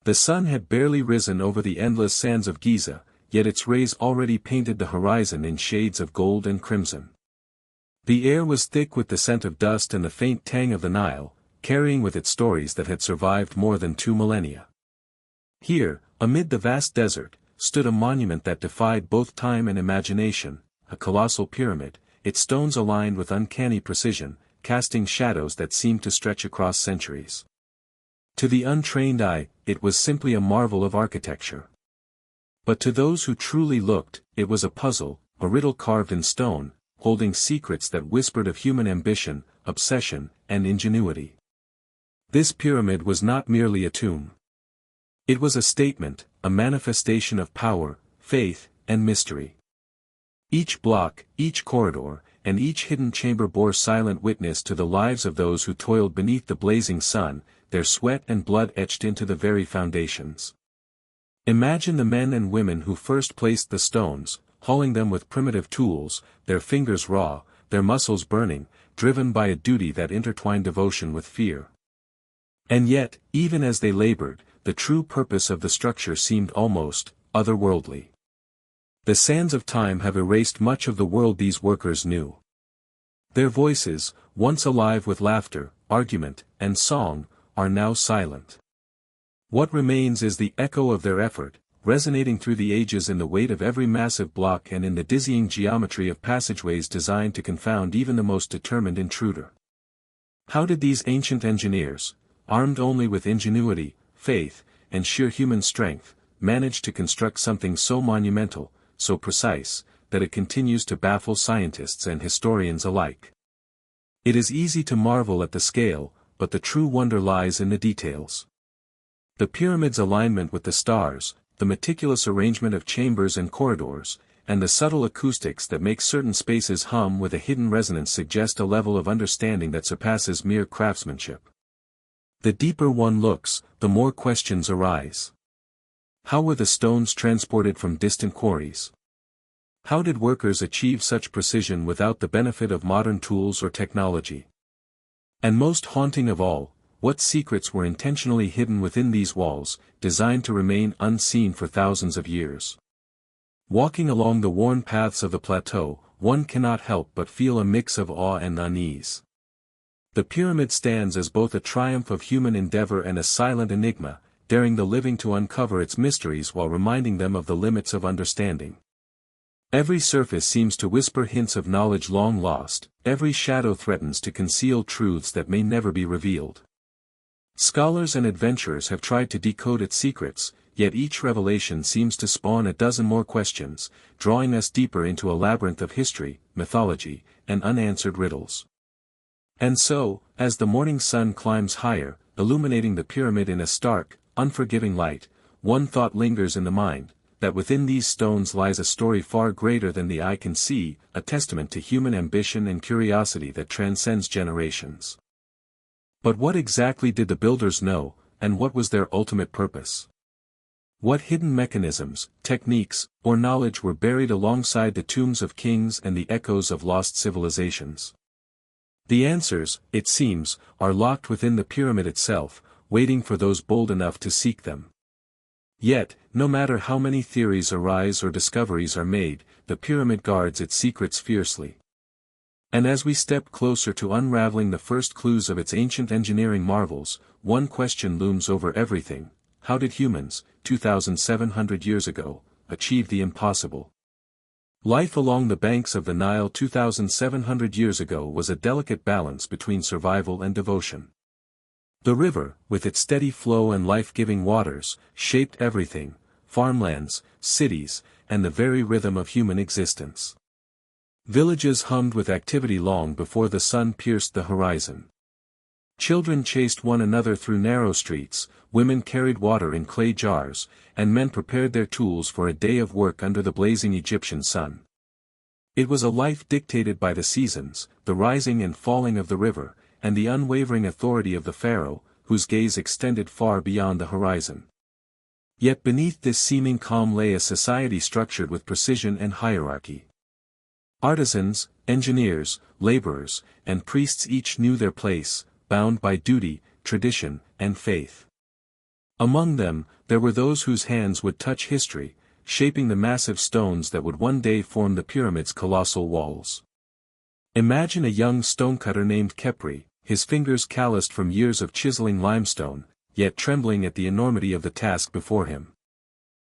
The sun had barely risen over the endless sands of Giza, yet its rays already painted the horizon in shades of gold and crimson. The air was thick with the scent of dust and the faint tang of the Nile, carrying with it stories that had survived more than 2 millennia. Here, amid the vast desert, stood a monument that defied both time and imagination, a colossal pyramid, its stones aligned with uncanny precision, casting shadows that seemed to stretch across centuries. To the untrained eye, it was simply a marvel of architecture. But to those who truly looked, it was a puzzle, a riddle carved in stone, holding secrets that whispered of human ambition, obsession, and ingenuity. This pyramid was not merely a tomb. It was a statement, a manifestation of power, faith, and mystery. Each block, each corridor, and each hidden chamber bore silent witness to the lives of those who toiled beneath the blazing sun, their sweat and blood etched into the very foundations. Imagine the men and women who first placed the stones, hauling them with primitive tools, their fingers raw, their muscles burning, driven by a duty that intertwined devotion with fear. And yet, even as they labored, the true purpose of the structure seemed almost otherworldly. The sands of time have erased much of the world these workers knew. Their voices, once alive with laughter, argument, and song, are now silent. What remains is the echo of their effort, resonating through the ages in the weight of every massive block and in the dizzying geometry of passageways designed to confound even the most determined intruder. How did these ancient engineers, armed only with ingenuity, faith, and sheer human strength, manage to construct something so monumental, so precise, that it continues to baffle scientists and historians alike? It is easy to marvel at the scale, but the true wonder lies in the details. The pyramid's alignment with the stars, the meticulous arrangement of chambers and corridors, and the subtle acoustics that make certain spaces hum with a hidden resonance suggest a level of understanding that surpasses mere craftsmanship. The deeper one looks, the more questions arise. How were the stones transported from distant quarries? How did workers achieve such precision without the benefit of modern tools or technology? And most haunting of all, what secrets were intentionally hidden within these walls, designed to remain unseen for thousands of years? Walking along the worn paths of the plateau, one cannot help but feel a mix of awe and unease. The pyramid stands as both a triumph of human endeavor and a silent enigma, daring the living to uncover its mysteries while reminding them of the limits of understanding. Every surface seems to whisper hints of knowledge long lost, every shadow threatens to conceal truths that may never be revealed. Scholars and adventurers have tried to decode its secrets, yet each revelation seems to spawn a dozen more questions, drawing us deeper into a labyrinth of history, mythology, and unanswered riddles. And so, as the morning sun climbs higher, illuminating the pyramid in a stark, unforgiving light, one thought lingers in the mind, that within these stones lies a story far greater than the eye can see, a testament to human ambition and curiosity that transcends generations. But what exactly did the builders know, and what was their ultimate purpose? What hidden mechanisms, techniques, or knowledge were buried alongside the tombs of kings and the echoes of lost civilizations? The answers, it seems, are locked within the pyramid itself, waiting for those bold enough to seek them. Yet, no matter how many theories arise or discoveries are made, the pyramid guards its secrets fiercely. And as we step closer to unraveling the first clues of its ancient engineering marvels, one question looms over everything: how did humans, 2,700 years ago, achieve the impossible? Life along the banks of the Nile 2,700 years ago was a delicate balance between survival and devotion. The river, with its steady flow and life-giving waters, shaped everything: farmlands, cities, and the very rhythm of human existence. Villages hummed with activity long before the sun pierced the horizon. Children chased one another through narrow streets, women carried water in clay jars, and men prepared their tools for a day of work under the blazing Egyptian sun. It was a life dictated by the seasons, the rising and falling of the river, and the unwavering authority of the pharaoh, whose gaze extended far beyond the horizon. Yet beneath this seeming calm lay a society structured with precision and hierarchy. Artisans, engineers, laborers, and priests each knew their place, bound by duty, tradition, and faith. Among them, there were those whose hands would touch history, shaping the massive stones that would one day form the pyramid's colossal walls. Imagine a young stonecutter named Khepri, his fingers calloused from years of chiseling limestone, yet trembling at the enormity of the task before him.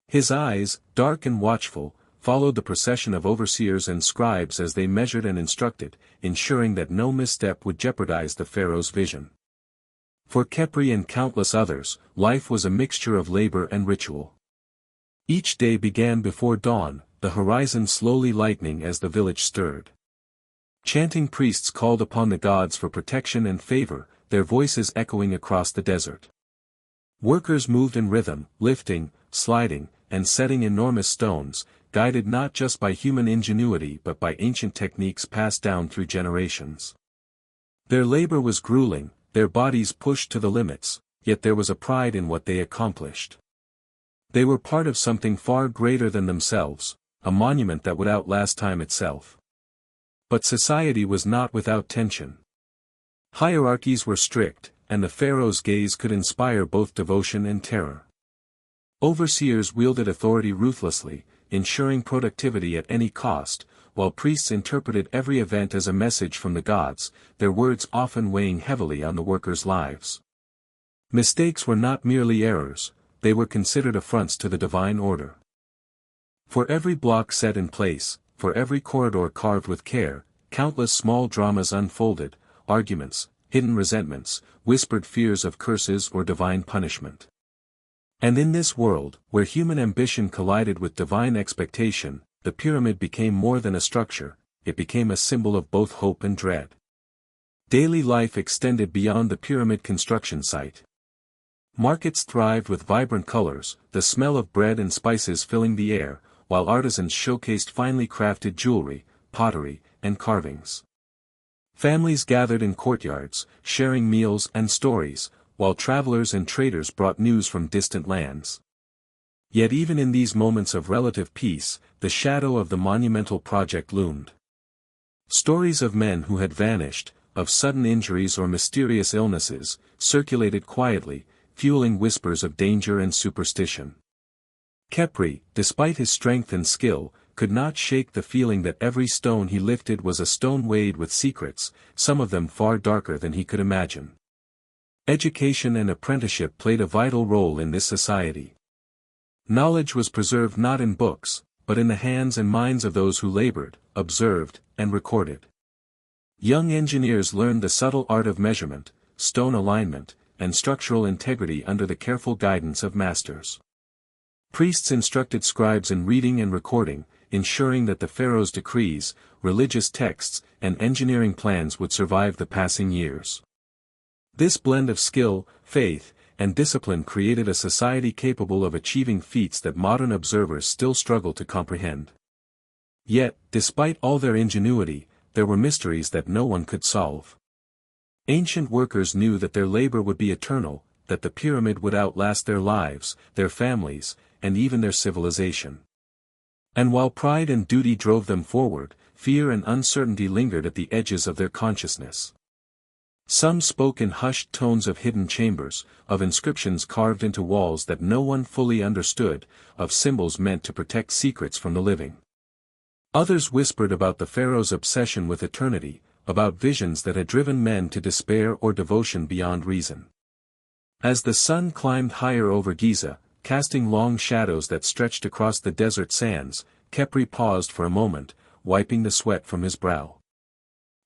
His eyes, dark and watchful, followed the procession of overseers and scribes as they measured and instructed, ensuring that no misstep would jeopardize the pharaoh's vision. For Khepri and countless others, life was a mixture of labor and ritual. Each day began before dawn, the horizon slowly lightening as the village stirred. Chanting priests called upon the gods for protection and favor, their voices echoing across the desert. Workers moved in rhythm, lifting, sliding, and setting enormous stones, guided not just by human ingenuity but by ancient techniques passed down through generations. Their labor was grueling, their bodies pushed to the limits, yet there was a pride in what they accomplished. They were part of something far greater than themselves, a monument that would outlast time itself. But society was not without tension. Hierarchies were strict, and the pharaoh's gaze could inspire both devotion and terror. Overseers wielded authority ruthlessly, ensuring productivity at any cost, while priests interpreted every event as a message from the gods, their words often weighing heavily on the workers' lives. Mistakes were not merely errors, they were considered affronts to the divine order. For every block set in place, for every corridor carved with care, countless small dramas unfolded, arguments, hidden resentments, whispered fears of curses or divine punishment. And in this world, where human ambition collided with divine expectation, the pyramid became more than a structure, it became a symbol of both hope and dread. Daily life extended beyond the pyramid construction site. Markets thrived with vibrant colors, the smell of bread and spices filling the air, while artisans showcased finely crafted jewelry, pottery, and carvings. Families gathered in courtyards, sharing meals and stories, while travelers and traders brought news from distant lands. Yet even in these moments of relative peace, the shadow of the monumental project loomed. Stories of men who had vanished, of sudden injuries or mysterious illnesses, circulated quietly, fueling whispers of danger and superstition. Khepri, despite his strength and skill, could not shake the feeling that every stone he lifted was a stone weighted with secrets, some of them far darker than he could imagine. Education and apprenticeship played a vital role in this society. Knowledge was preserved not in books, but in the hands and minds of those who labored, observed, and recorded. Young engineers learned the subtle art of measurement, stone alignment, and structural integrity under the careful guidance of masters. Priests instructed scribes in reading and recording, ensuring that the pharaoh's decrees, religious texts, and engineering plans would survive the passing years. This blend of skill, faith, and discipline created a society capable of achieving feats that modern observers still struggle to comprehend. Yet, despite all their ingenuity, there were mysteries that no one could solve. Ancient workers knew that their labor would be eternal, that the pyramid would outlast their lives, their families, and even their civilization. And while pride and duty drove them forward, fear and uncertainty lingered at the edges of their consciousness. Some spoke in hushed tones of hidden chambers, of inscriptions carved into walls that no one fully understood, of symbols meant to protect secrets from the living. Others whispered about the pharaoh's obsession with eternity, about visions that had driven men to despair or devotion beyond reason. As the sun climbed higher over Giza, casting long shadows that stretched across the desert sands, Khepri paused for a moment, wiping the sweat from his brow.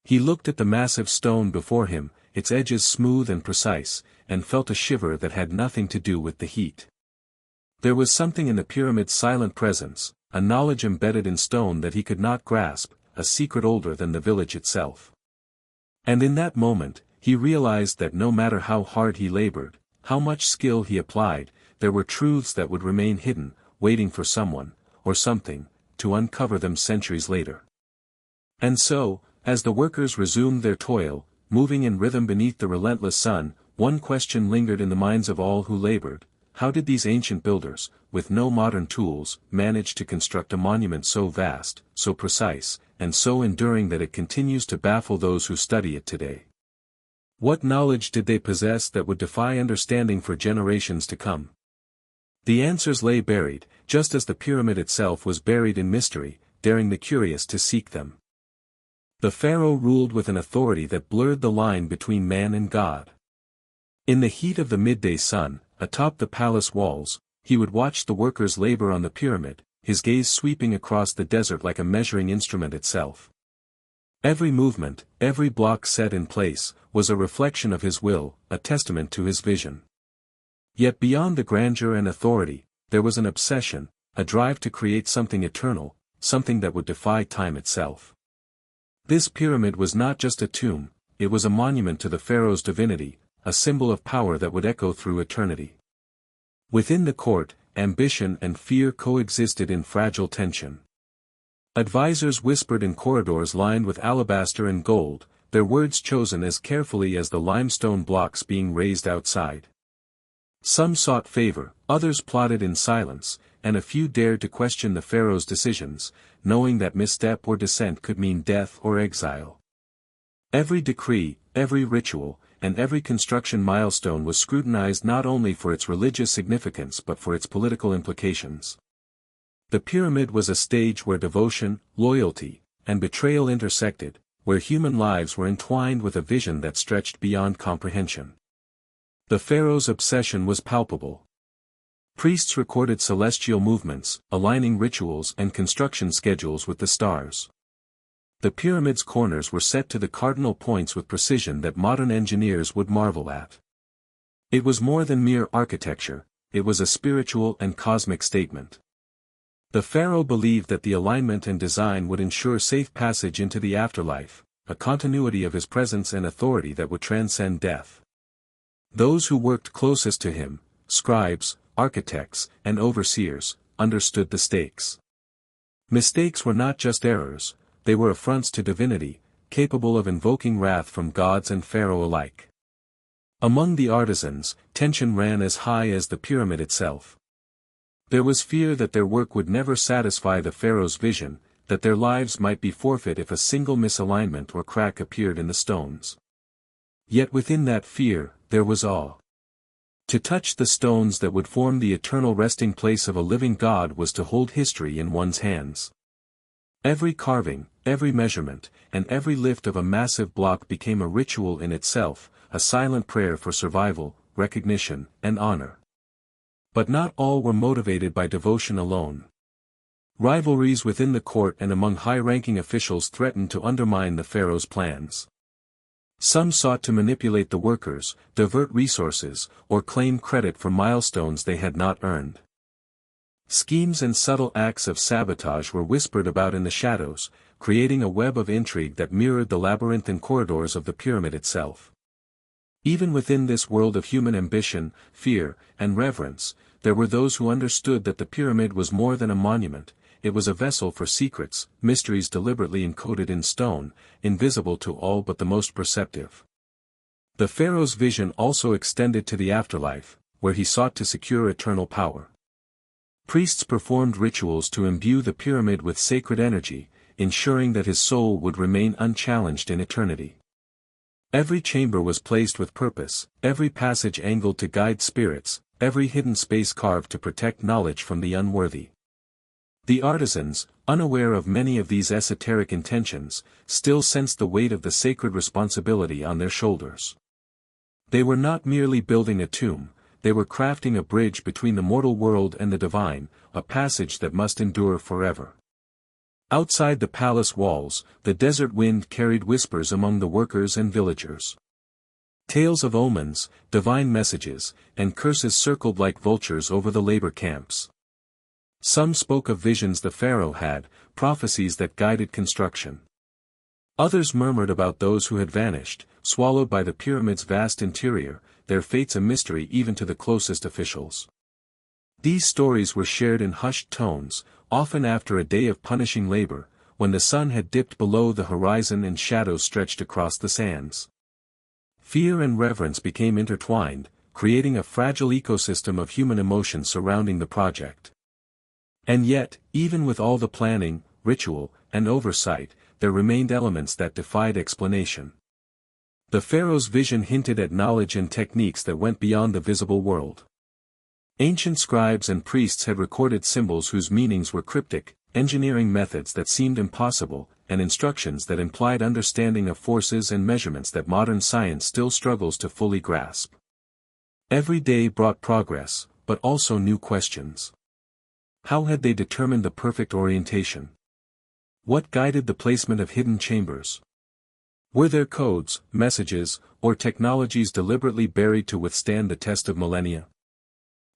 He looked at the massive stone before him, its edges smooth and precise, and felt a shiver that had nothing to do with the heat. There was something in the pyramid's silent presence, a knowledge embedded in stone that he could not grasp, a secret older than the village itself. And in that moment, he realized that no matter how hard he labored, how much skill he applied, there were truths that would remain hidden, waiting for someone, or something, to uncover them centuries later. And so, as the workers resumed their toil, moving in rhythm beneath the relentless sun, one question lingered in the minds of all who labored: how did these ancient builders, with no modern tools, manage to construct a monument so vast, so precise, and so enduring that it continues to baffle those who study it today? What knowledge did they possess that would defy understanding for generations to come? The answers lay buried, just as the pyramid itself was buried in mystery, daring the curious to seek them. The pharaoh ruled with an authority that blurred the line between man and God. In the heat of the midday sun, atop the palace walls, he would watch the workers labor on the pyramid, his gaze sweeping across the desert like a measuring instrument itself. Every movement, every block set in place, was a reflection of his will, a testament to his vision. Yet beyond the grandeur and authority, there was an obsession, a drive to create something eternal, something that would defy time itself. This pyramid was not just a tomb, it was a monument to the pharaoh's divinity, a symbol of power that would echo through eternity. Within the court, ambition and fear coexisted in fragile tension. Advisors whispered in corridors lined with alabaster and gold, their words chosen as carefully as the limestone blocks being raised outside. Some sought favor, others plotted in silence, and a few dared to question the pharaoh's decisions, knowing that misstep or dissent could mean death or exile. Every decree, every ritual, and every construction milestone was scrutinized not only for its religious significance but for its political implications. The pyramid was a stage where devotion, loyalty, and betrayal intersected, where human lives were entwined with a vision that stretched beyond comprehension. The pharaoh's obsession was palpable. Priests recorded celestial movements, aligning rituals and construction schedules with the stars. The pyramid's corners were set to the cardinal points with precision that modern engineers would marvel at. It was more than mere architecture, it was a spiritual and cosmic statement. The pharaoh believed that the alignment and design would ensure safe passage into the afterlife, a continuity of his presence and authority that would transcend death. Those who worked closest to him, scribes, architects, and overseers, understood the stakes. Mistakes were not just errors, they were affronts to divinity, capable of invoking wrath from gods and pharaoh alike. Among the artisans, tension ran as high as the pyramid itself. There was fear that their work would never satisfy the pharaoh's vision, that their lives might be forfeit if a single misalignment or crack appeared in the stones. Yet within that fear, there was awe. To touch the stones that would form the eternal resting place of a living God was to hold history in one's hands. Every carving, every measurement, and every lift of a massive block became a ritual in itself, a silent prayer for survival, recognition, and honor. But not all were motivated by devotion alone. Rivalries within the court and among high-ranking officials threatened to undermine the pharaoh's plans. Some sought to manipulate the workers, divert resources, or claim credit for milestones they had not earned. Schemes and subtle acts of sabotage were whispered about in the shadows, creating a web of intrigue that mirrored the labyrinthine corridors of the pyramid itself. Even within this world of human ambition, fear, and reverence, there were those who understood that the pyramid was more than a monument, it was a vessel for secrets, mysteries deliberately encoded in stone, invisible to all but the most perceptive. The pharaoh's vision also extended to the afterlife, where he sought to secure eternal power. Priests performed rituals to imbue the pyramid with sacred energy, ensuring that his soul would remain unchallenged in eternity. Every chamber was placed with purpose, every passage angled to guide spirits, every hidden space carved to protect knowledge from the unworthy. The artisans, unaware of many of these esoteric intentions, still sensed the weight of the sacred responsibility on their shoulders. They were not merely building a tomb, they were crafting a bridge between the mortal world and the divine, a passage that must endure forever. Outside the palace walls, the desert wind carried whispers among the workers and villagers. Tales of omens, divine messages, and curses circled like vultures over the labor camps. Some spoke of visions the pharaoh had, prophecies that guided construction. Others murmured about those who had vanished, swallowed by the pyramid's vast interior, their fates a mystery even to the closest officials. These stories were shared in hushed tones, often after a day of punishing labor, when the sun had dipped below the horizon and shadows stretched across the sands. Fear and reverence became intertwined, creating a fragile ecosystem of human emotion surrounding the project. And yet, even with all the planning, ritual, and oversight, there remained elements that defied explanation. The pharaoh's vision hinted at knowledge and techniques that went beyond the visible world. Ancient scribes and priests had recorded symbols whose meanings were cryptic, engineering methods that seemed impossible, and instructions that implied understanding of forces and measurements that modern science still struggles to fully grasp. Every day brought progress, but also new questions. How had they determined the perfect orientation? What guided the placement of hidden chambers? Were there codes, messages, or technologies deliberately buried to withstand the test of millennia?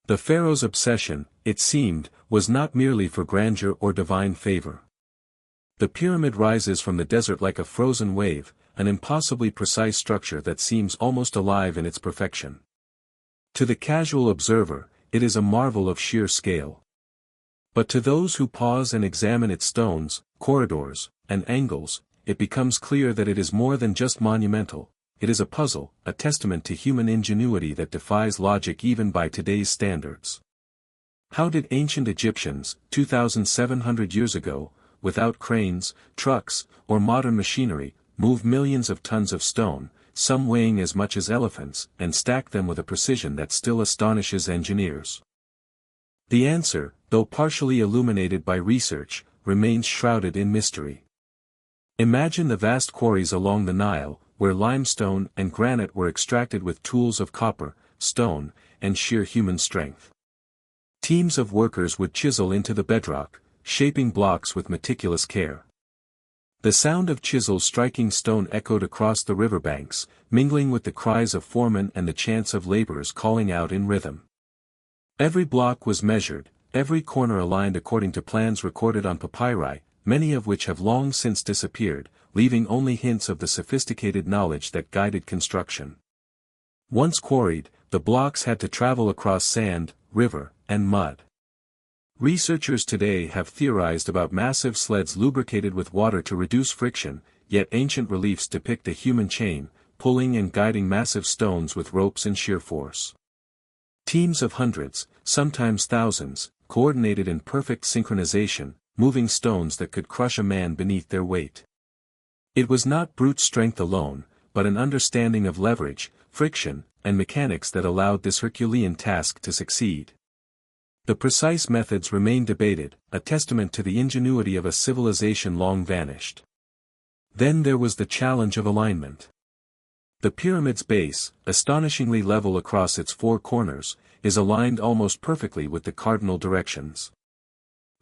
The pharaoh's obsession, it seemed, was not merely for grandeur or divine favor. The pyramid rises from the desert like a frozen wave, an impossibly precise structure that seems almost alive in its perfection. To the casual observer, it is a marvel of sheer scale. But to those who pause and examine its stones, corridors, and angles, it becomes clear that it is more than just monumental. It is a puzzle, a testament to human ingenuity that defies logic even by today's standards. How did ancient Egyptians, 2,700 years ago, without cranes, trucks, or modern machinery, move millions of tons of stone, some weighing as much as elephants, and stack them with a precision that still astonishes engineers? The answer, though partially illuminated by research, remains shrouded in mystery. Imagine the vast quarries along the Nile, where limestone and granite were extracted with tools of copper, stone, and sheer human strength. Teams of workers would chisel into the bedrock, shaping blocks with meticulous care. The sound of chisels striking stone echoed across the riverbanks, mingling with the cries of foremen and the chants of laborers calling out in rhythm. Every block was measured, every corner aligned according to plans recorded on papyri, many of which have long since disappeared, leaving only hints of the sophisticated knowledge that guided construction. Once quarried, the blocks had to travel across sand, river, and mud. Researchers today have theorized about massive sleds lubricated with water to reduce friction, yet ancient reliefs depict a human chain, pulling and guiding massive stones with ropes and sheer force. Teams of hundreds, sometimes thousands, coordinated in perfect synchronization, moving stones that could crush a man beneath their weight. It was not brute strength alone, but an understanding of leverage, friction, and mechanics that allowed this Herculean task to succeed. The precise methods remain debated, a testament to the ingenuity of a civilization long vanished. Then there was the challenge of alignment. The pyramid's base, astonishingly level across its four corners, is aligned almost perfectly with the cardinal directions.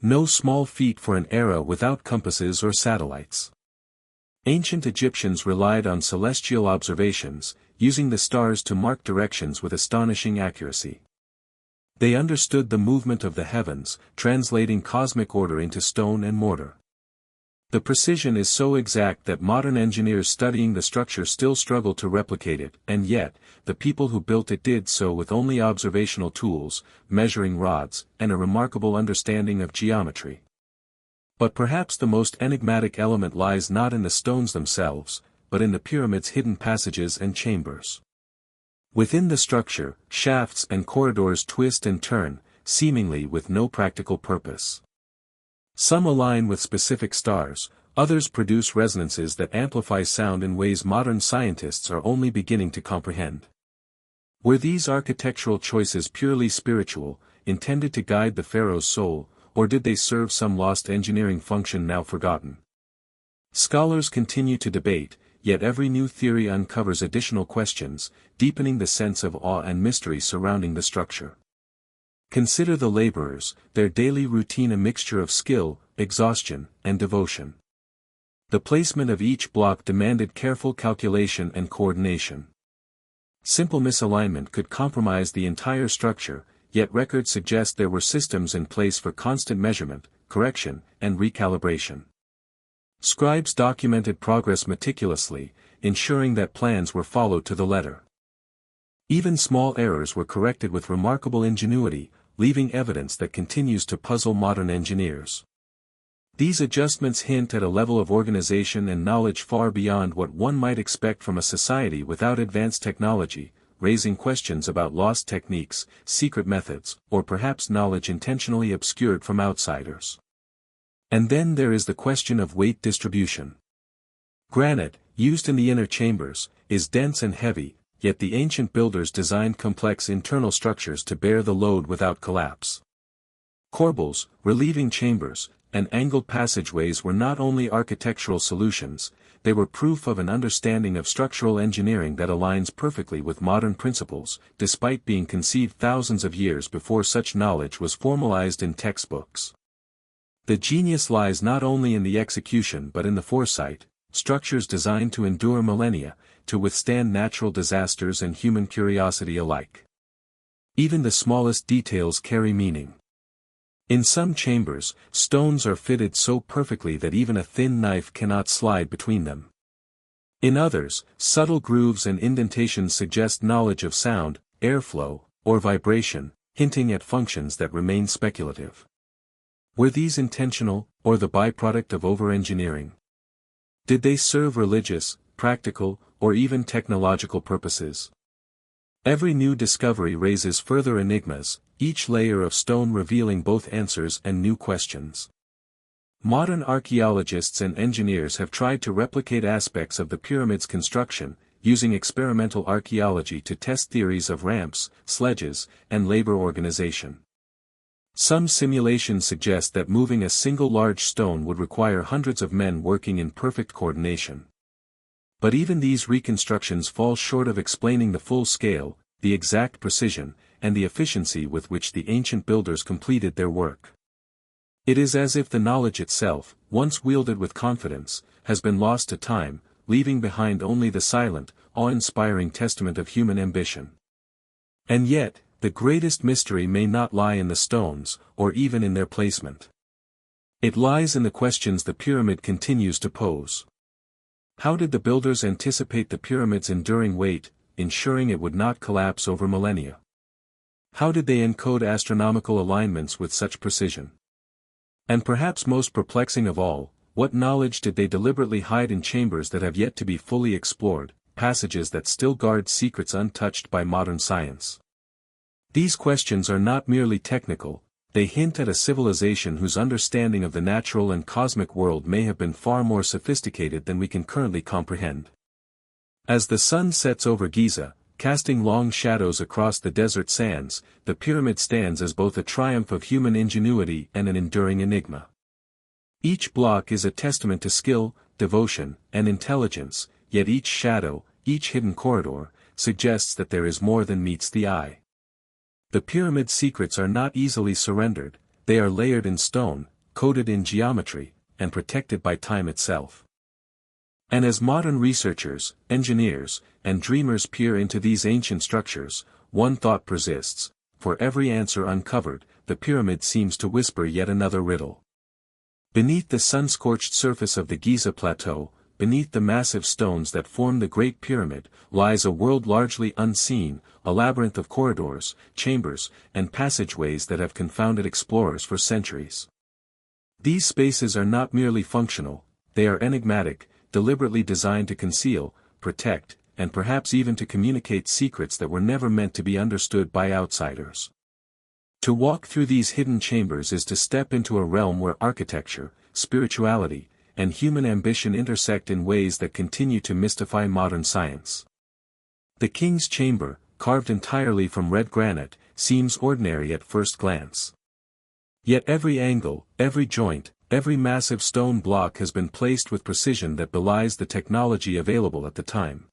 No small feat for an era without compasses or satellites. Ancient Egyptians relied on celestial observations, using the stars to mark directions with astonishing accuracy. They understood the movement of the heavens, translating cosmic order into stone and mortar. The precision is so exact that modern engineers studying the structure still struggle to replicate it, and yet, the people who built it did so with only observational tools, measuring rods, and a remarkable understanding of geometry. But perhaps the most enigmatic element lies not in the stones themselves, but in the pyramid's hidden passages and chambers. Within the structure, shafts and corridors twist and turn, seemingly with no practical purpose. Some align with specific stars, others produce resonances that amplify sound in ways modern scientists are only beginning to comprehend. Were these architectural choices purely spiritual, intended to guide the pharaoh's soul, or did they serve some lost engineering function now forgotten? Scholars continue to debate, yet every new theory uncovers additional questions, deepening the sense of awe and mystery surrounding the structure. Consider the laborers, their daily routine a mixture of skill, exhaustion, and devotion. The placement of each block demanded careful calculation and coordination. Simple misalignment could compromise the entire structure, yet records suggest there were systems in place for constant measurement, correction, and recalibration. Scribes documented progress meticulously, ensuring that plans were followed to the letter. Even small errors were corrected with remarkable ingenuity, leaving evidence that continues to puzzle modern engineers. These adjustments hint at a level of organization and knowledge far beyond what one might expect from a society without advanced technology, raising questions about lost techniques, secret methods, or perhaps knowledge intentionally obscured from outsiders. And then there is the question of weight distribution. Granite, used in the inner chambers, is dense and heavy, yet the ancient builders designed complex internal structures to bear the load without collapse. Corbels, relieving chambers, and angled passageways were not only architectural solutions, they were proof of an understanding of structural engineering that aligns perfectly with modern principles, despite being conceived thousands of years before such knowledge was formalized in textbooks. The genius lies not only in the execution but in the foresight, structures designed to endure millennia, to withstand natural disasters and human curiosity alike. Even the smallest details carry meaning. In some chambers, stones are fitted so perfectly that even a thin knife cannot slide between them. In others, subtle grooves and indentations suggest knowledge of sound, airflow, or vibration, hinting at functions that remain speculative. Were these intentional, or the byproduct of over-engineering? Did they serve religious, practical, or even technological purposes? Every new discovery raises further enigmas, each layer of stone revealing both answers and new questions. Modern archaeologists and engineers have tried to replicate aspects of the pyramid's construction, using experimental archaeology to test theories of ramps, sledges, and labor organization. Some simulations suggest that moving a single large stone would require hundreds of men working in perfect coordination. But even these reconstructions fall short of explaining the full scale, the exact precision, and the efficiency with which the ancient builders completed their work. It is as if the knowledge itself, once wielded with confidence, has been lost to time, leaving behind only the silent, awe-inspiring testament of human ambition. And yet, the greatest mystery may not lie in the stones, or even in their placement. It lies in the questions the pyramid continues to pose. How did the builders anticipate the pyramid's enduring weight, ensuring it would not collapse over millennia? How did they encode astronomical alignments with such precision? And perhaps most perplexing of all, what knowledge did they deliberately hide in chambers that have yet to be fully explored, passages that still guard secrets untouched by modern science? These questions are not merely technical, they hint at a civilization whose understanding of the natural and cosmic world may have been far more sophisticated than we can currently comprehend. As the sun sets over Giza, casting long shadows across the desert sands, the pyramid stands as both a triumph of human ingenuity and an enduring enigma. Each block is a testament to skill, devotion, and intelligence, yet each shadow, each hidden corridor, suggests that there is more than meets the eye. The pyramid's secrets are not easily surrendered, they are layered in stone, coded in geometry, and protected by time itself. And as modern researchers, engineers, and dreamers peer into these ancient structures, one thought persists: for every answer uncovered, the pyramid seems to whisper yet another riddle. Beneath the sun-scorched surface of the Giza Plateau, beneath the massive stones that form the Great Pyramid, lies a world largely unseen, a labyrinth of corridors, chambers, and passageways that have confounded explorers for centuries. These spaces are not merely functional, they are enigmatic, deliberately designed to conceal, protect, and perhaps even to communicate secrets that were never meant to be understood by outsiders. To walk through these hidden chambers is to step into a realm where architecture, spirituality, and human ambition intersect in ways that continue to mystify modern science. The king's chamber, carved entirely from red granite, seems ordinary at first glance. Yet every angle, every joint, every massive stone block has been placed with precision that belies the technology available at the time.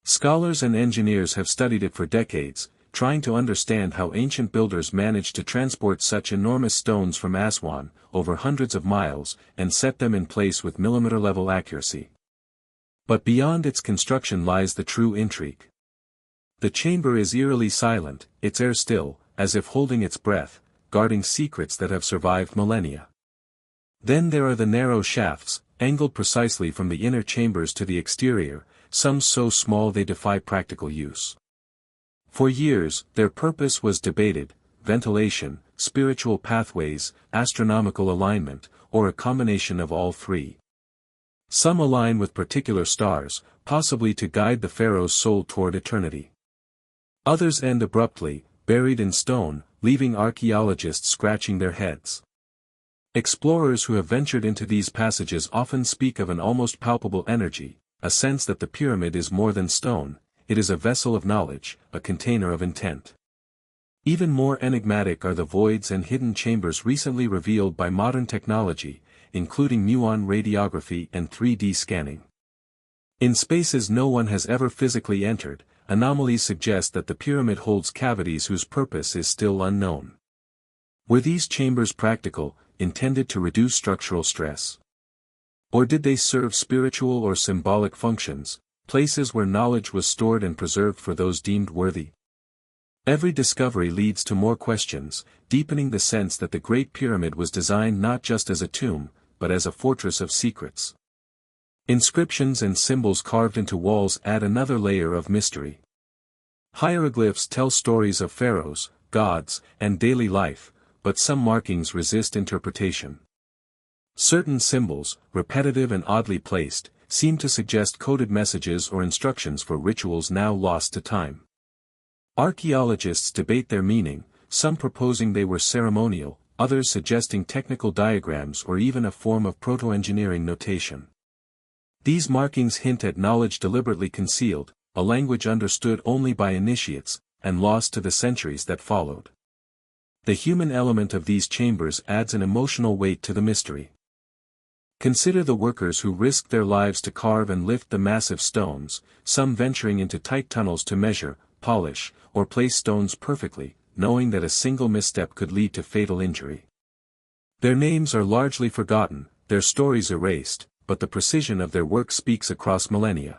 Scholars and engineers have studied it for decades, trying to understand how ancient builders managed to transport such enormous stones from Aswan, over hundreds of miles, and set them in place with millimeter-level accuracy. But beyond its construction lies the true intrigue. The chamber is eerily silent, its air still, as if holding its breath, guarding secrets that have survived millennia. Then there are the narrow shafts, angled precisely from the inner chambers to the exterior, some so small they defy practical use. For years, their purpose was debated: ventilation, spiritual pathways, astronomical alignment, or a combination of all three. Some align with particular stars, possibly to guide the pharaoh's soul toward eternity. Others end abruptly, buried in stone, leaving archaeologists scratching their heads. Explorers who have ventured into these passages often speak of an almost palpable energy, a sense that the pyramid is more than stone, it is a vessel of knowledge, a container of intent. Even more enigmatic are the voids and hidden chambers recently revealed by modern technology, including muon radiography and 3D scanning. In spaces no one has ever physically entered, anomalies suggest that the pyramid holds cavities whose purpose is still unknown. Were these chambers practical, intended to reduce structural stress? Or did they serve spiritual or symbolic functions, places where knowledge was stored and preserved for those deemed worthy? Every discovery leads to more questions, deepening the sense that the Great Pyramid was designed not just as a tomb, but as a fortress of secrets. Inscriptions and symbols carved into walls add another layer of mystery. Hieroglyphs tell stories of pharaohs, gods, and daily life, but some markings resist interpretation. Certain symbols, repetitive and oddly placed, seem to suggest coded messages or instructions for rituals now lost to time. Archaeologists debate their meaning, some proposing they were ceremonial, others suggesting technical diagrams or even a form of proto-engineering notation. These markings hint at knowledge deliberately concealed, a language understood only by initiates, and lost to the centuries that followed. The human element of these chambers adds an emotional weight to the mystery. Consider the workers who risked their lives to carve and lift the massive stones, some venturing into tight tunnels to measure, polish, or place stones perfectly, knowing that a single misstep could lead to fatal injury. Their names are largely forgotten, their stories erased, but the precision of their work speaks across millennia.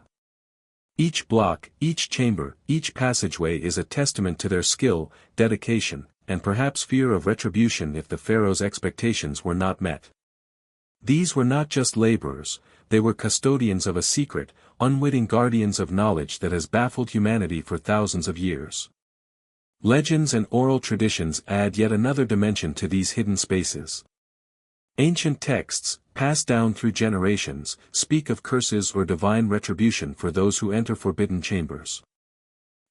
Each block, each chamber, each passageway is a testament to their skill, dedication, and perhaps fear of retribution if the pharaoh's expectations were not met. These were not just laborers, they were custodians of a secret, unwitting guardians of knowledge that has baffled humanity for thousands of years. Legends and oral traditions add yet another dimension to these hidden spaces. Ancient texts, passed down through generations, speak of curses or divine retribution for those who enter forbidden chambers.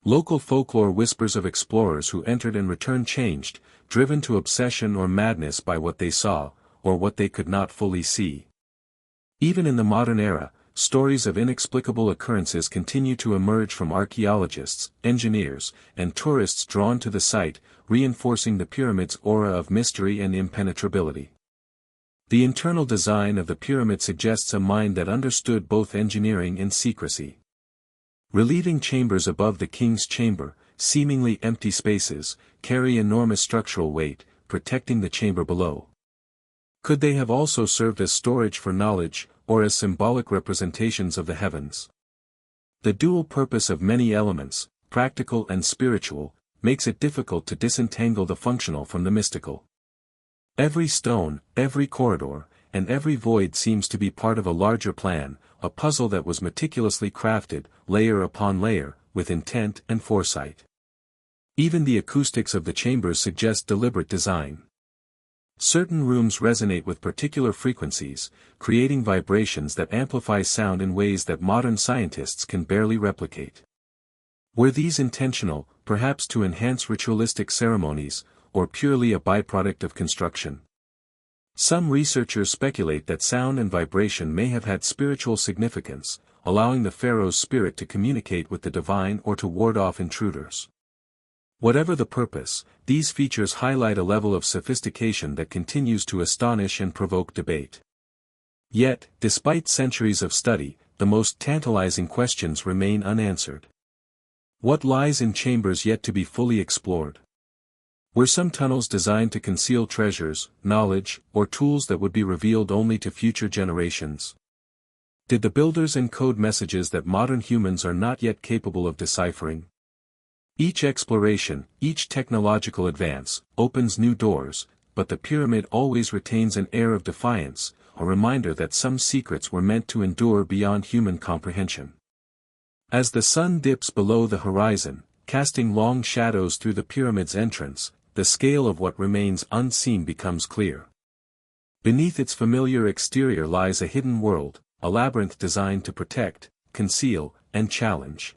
Local folklore whispers of explorers who entered and returned changed, driven to obsession or madness by what they saw, or what they could not fully see. Even in the modern era, stories of inexplicable occurrences continue to emerge from archaeologists, engineers, and tourists drawn to the site, reinforcing the pyramid's aura of mystery and impenetrability. The internal design of the pyramid suggests a mind that understood both engineering and secrecy. Relieving chambers above the king's chamber, seemingly empty spaces, carry enormous structural weight, protecting the chamber below. Could they have also served as storage for knowledge, or as symbolic representations of the heavens? The dual purpose of many elements, practical and spiritual, makes it difficult to disentangle the functional from the mystical. Every stone, every corridor, and every void seems to be part of a larger plan, a puzzle that was meticulously crafted, layer upon layer, with intent and foresight. Even the acoustics of the chambers suggest deliberate design. Certain rooms resonate with particular frequencies, creating vibrations that amplify sound in ways that modern scientists can barely replicate. Were these intentional, perhaps to enhance ritualistic ceremonies, or purely a byproduct of construction? Some researchers speculate that sound and vibration may have had spiritual significance, allowing the pharaoh's spirit to communicate with the divine or to ward off intruders. Whatever the purpose, these features highlight a level of sophistication that continues to astonish and provoke debate. Yet, despite centuries of study, the most tantalizing questions remain unanswered. What lies in chambers yet to be fully explored? Were some tunnels designed to conceal treasures, knowledge, or tools that would be revealed only to future generations? Did the builders encode messages that modern humans are not yet capable of deciphering? Each exploration, each technological advance, opens new doors, but the pyramid always retains an air of defiance, a reminder that some secrets were meant to endure beyond human comprehension. As the sun dips below the horizon, casting long shadows through the pyramid's entrance, the scale of what remains unseen becomes clear. Beneath its familiar exterior lies a hidden world, a labyrinth designed to protect, conceal, and challenge.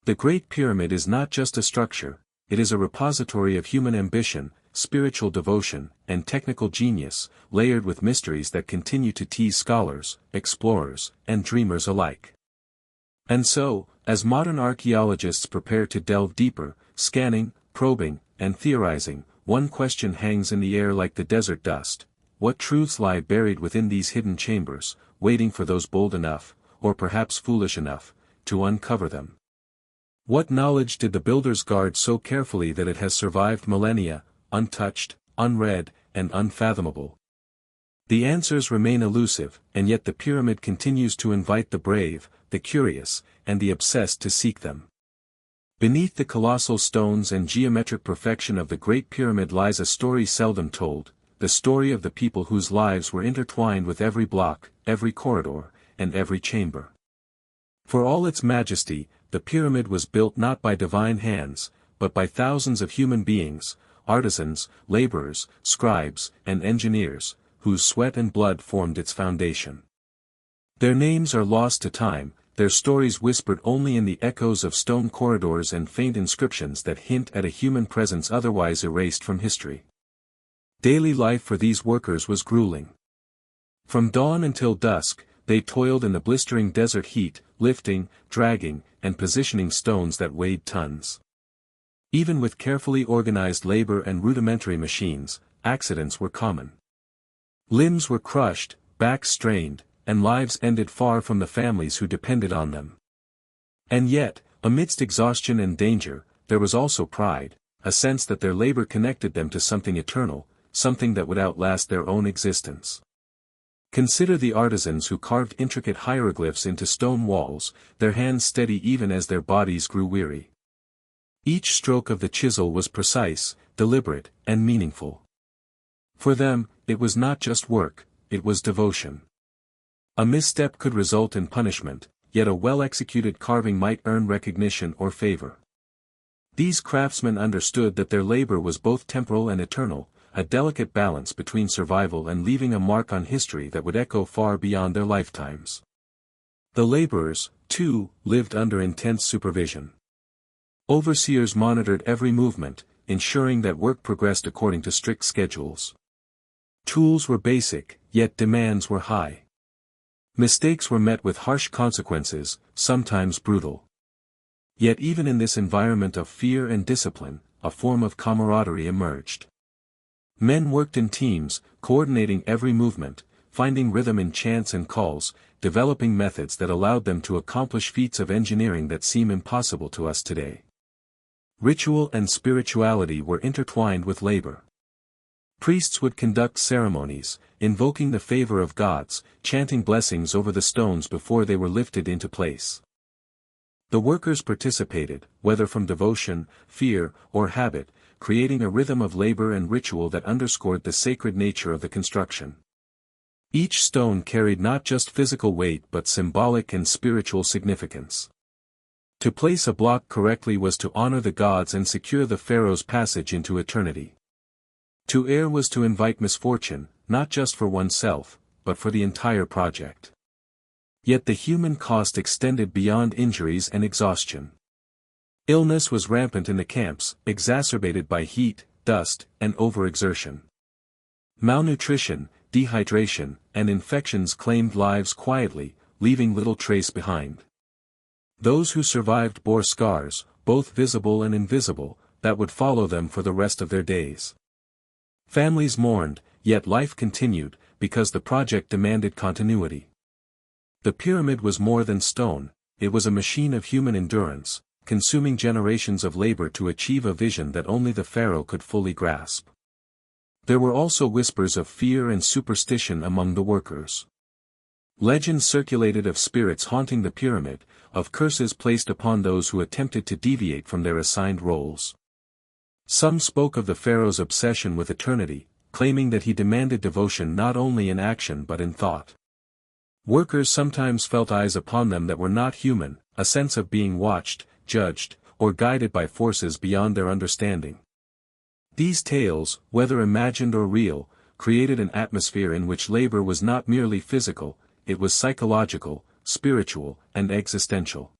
The Great Pyramid is not just a structure, it is a repository of human ambition, spiritual devotion, and technical genius, layered with mysteries that continue to tease scholars, explorers, and dreamers alike. And so, as modern archaeologists prepare to delve deeper, scanning, probing, and theorizing, one question hangs in the air like the desert dust: what truths lie buried within these hidden chambers, waiting for those bold enough, or perhaps foolish enough, to uncover them? What knowledge did the builders guard so carefully that it has survived millennia, untouched, unread, and unfathomable? The answers remain elusive, and yet the pyramid continues to invite the brave, the curious, and the obsessed to seek them. Beneath the colossal stones and geometric perfection of the Great Pyramid lies a story seldom told, the story of the people whose lives were intertwined with every block, every corridor, and every chamber. For all its majesty, the pyramid was built not by divine hands, but by thousands of human beings, artisans, laborers, scribes, and engineers, whose sweat and blood formed its foundation. Their names are lost to time, their stories whispered only in the echoes of stone corridors and faint inscriptions that hint at a human presence otherwise erased from history. Daily life for these workers was grueling. From dawn until dusk, they toiled in the blistering desert heat, lifting, dragging, and positioning stones that weighed tons. Even with carefully organized labor and rudimentary machines, accidents were common. Limbs were crushed, backs strained, and lives ended far from the families who depended on them. And yet, amidst exhaustion and danger, there was also pride, a sense that their labor connected them to something eternal, something that would outlast their own existence. Consider the artisans who carved intricate hieroglyphs into stone walls, their hands steady even as their bodies grew weary. Each stroke of the chisel was precise, deliberate, and meaningful. For them, it was not just work, it was devotion. A misstep could result in punishment, yet a well-executed carving might earn recognition or favor. These craftsmen understood that their labor was both temporal and eternal, a delicate balance between survival and leaving a mark on history that would echo far beyond their lifetimes. The laborers, too, lived under intense supervision. Overseers monitored every movement, ensuring that work progressed according to strict schedules. Tools were basic, yet demands were high. Mistakes were met with harsh consequences, sometimes brutal. Yet even in this environment of fear and discipline, a form of camaraderie emerged. Men worked in teams, coordinating every movement, finding rhythm in chants and calls, developing methods that allowed them to accomplish feats of engineering that seem impossible to us today. Ritual and spirituality were intertwined with labor. Priests would conduct ceremonies, invoking the favor of gods, chanting blessings over the stones before they were lifted into place. The workers participated, whether from devotion, fear, or habit, creating a rhythm of labor and ritual that underscored the sacred nature of the construction. Each stone carried not just physical weight but symbolic and spiritual significance. To place a block correctly was to honor the gods and secure the pharaoh's passage into eternity. To err was to invite misfortune, not just for oneself, but for the entire project. Yet the human cost extended beyond injuries and exhaustion. Illness was rampant in the camps, exacerbated by heat, dust, and overexertion. Malnutrition, dehydration, and infections claimed lives quietly, leaving little trace behind. Those who survived bore scars, both visible and invisible, that would follow them for the rest of their days. Families mourned, yet life continued, because the project demanded continuity. The pyramid was more than stone, it was a machine of human endurance, consuming generations of labor to achieve a vision that only the pharaoh could fully grasp. There were also whispers of fear and superstition among the workers. Legends circulated of spirits haunting the pyramid, of curses placed upon those who attempted to deviate from their assigned roles. Some spoke of the pharaoh's obsession with eternity, claiming that he demanded devotion not only in action but in thought. Workers sometimes felt eyes upon them that were not human, a sense of being watched, judged, or guided by forces beyond their understanding. These tales, whether imagined or real, created an atmosphere in which labor was not merely physical, it was psychological, spiritual, and existential.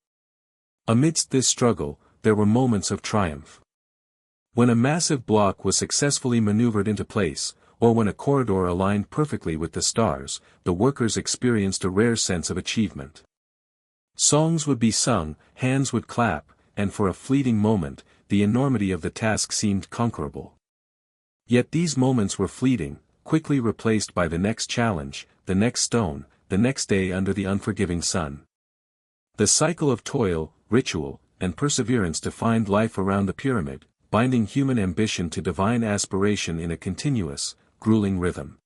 Amidst this struggle, there were moments of triumph. When a massive block was successfully maneuvered into place, or when a corridor aligned perfectly with the stars, the workers experienced a rare sense of achievement. Songs would be sung, hands would clap, and for a fleeting moment, the enormity of the task seemed conquerable. Yet these moments were fleeting, quickly replaced by the next challenge, the next stone, the next day under the unforgiving sun. The cycle of toil, ritual, and perseverance defined life around the pyramid, binding human ambition to divine aspiration in a continuous, grueling rhythm.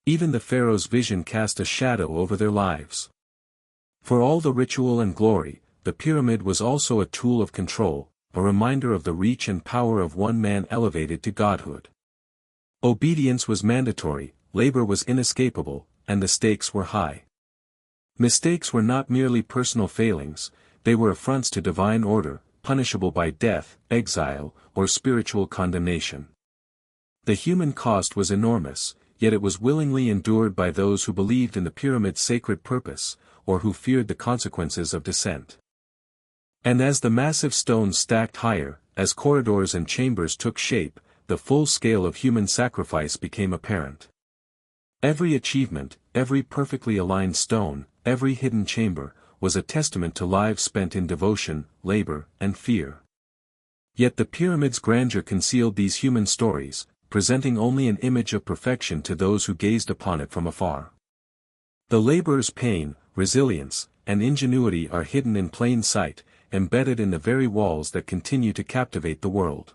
Even the pharaoh's vision cast a shadow over their lives. For all the ritual and glory, the pyramid was also a tool of control, a reminder of the reach and power of one man elevated to godhood. Obedience was mandatory, labor was inescapable, and the stakes were high. Mistakes were not merely personal failings, they were affronts to divine order, punishable by death, exile, or spiritual condemnation. The human cost was enormous, yet it was willingly endured by those who believed in the pyramid's sacred purpose, or who feared the consequences of dissent. And as the massive stones stacked higher, as corridors and chambers took shape, the full scale of human sacrifice became apparent. Every achievement, every perfectly aligned stone, every hidden chamber, was a testament to lives spent in devotion, labor, and fear. Yet the pyramid's grandeur concealed these human stories, presenting only an image of perfection to those who gazed upon it from afar. The laborer's pain, resilience, and ingenuity are hidden in plain sight, embedded in the very walls that continue to captivate the world.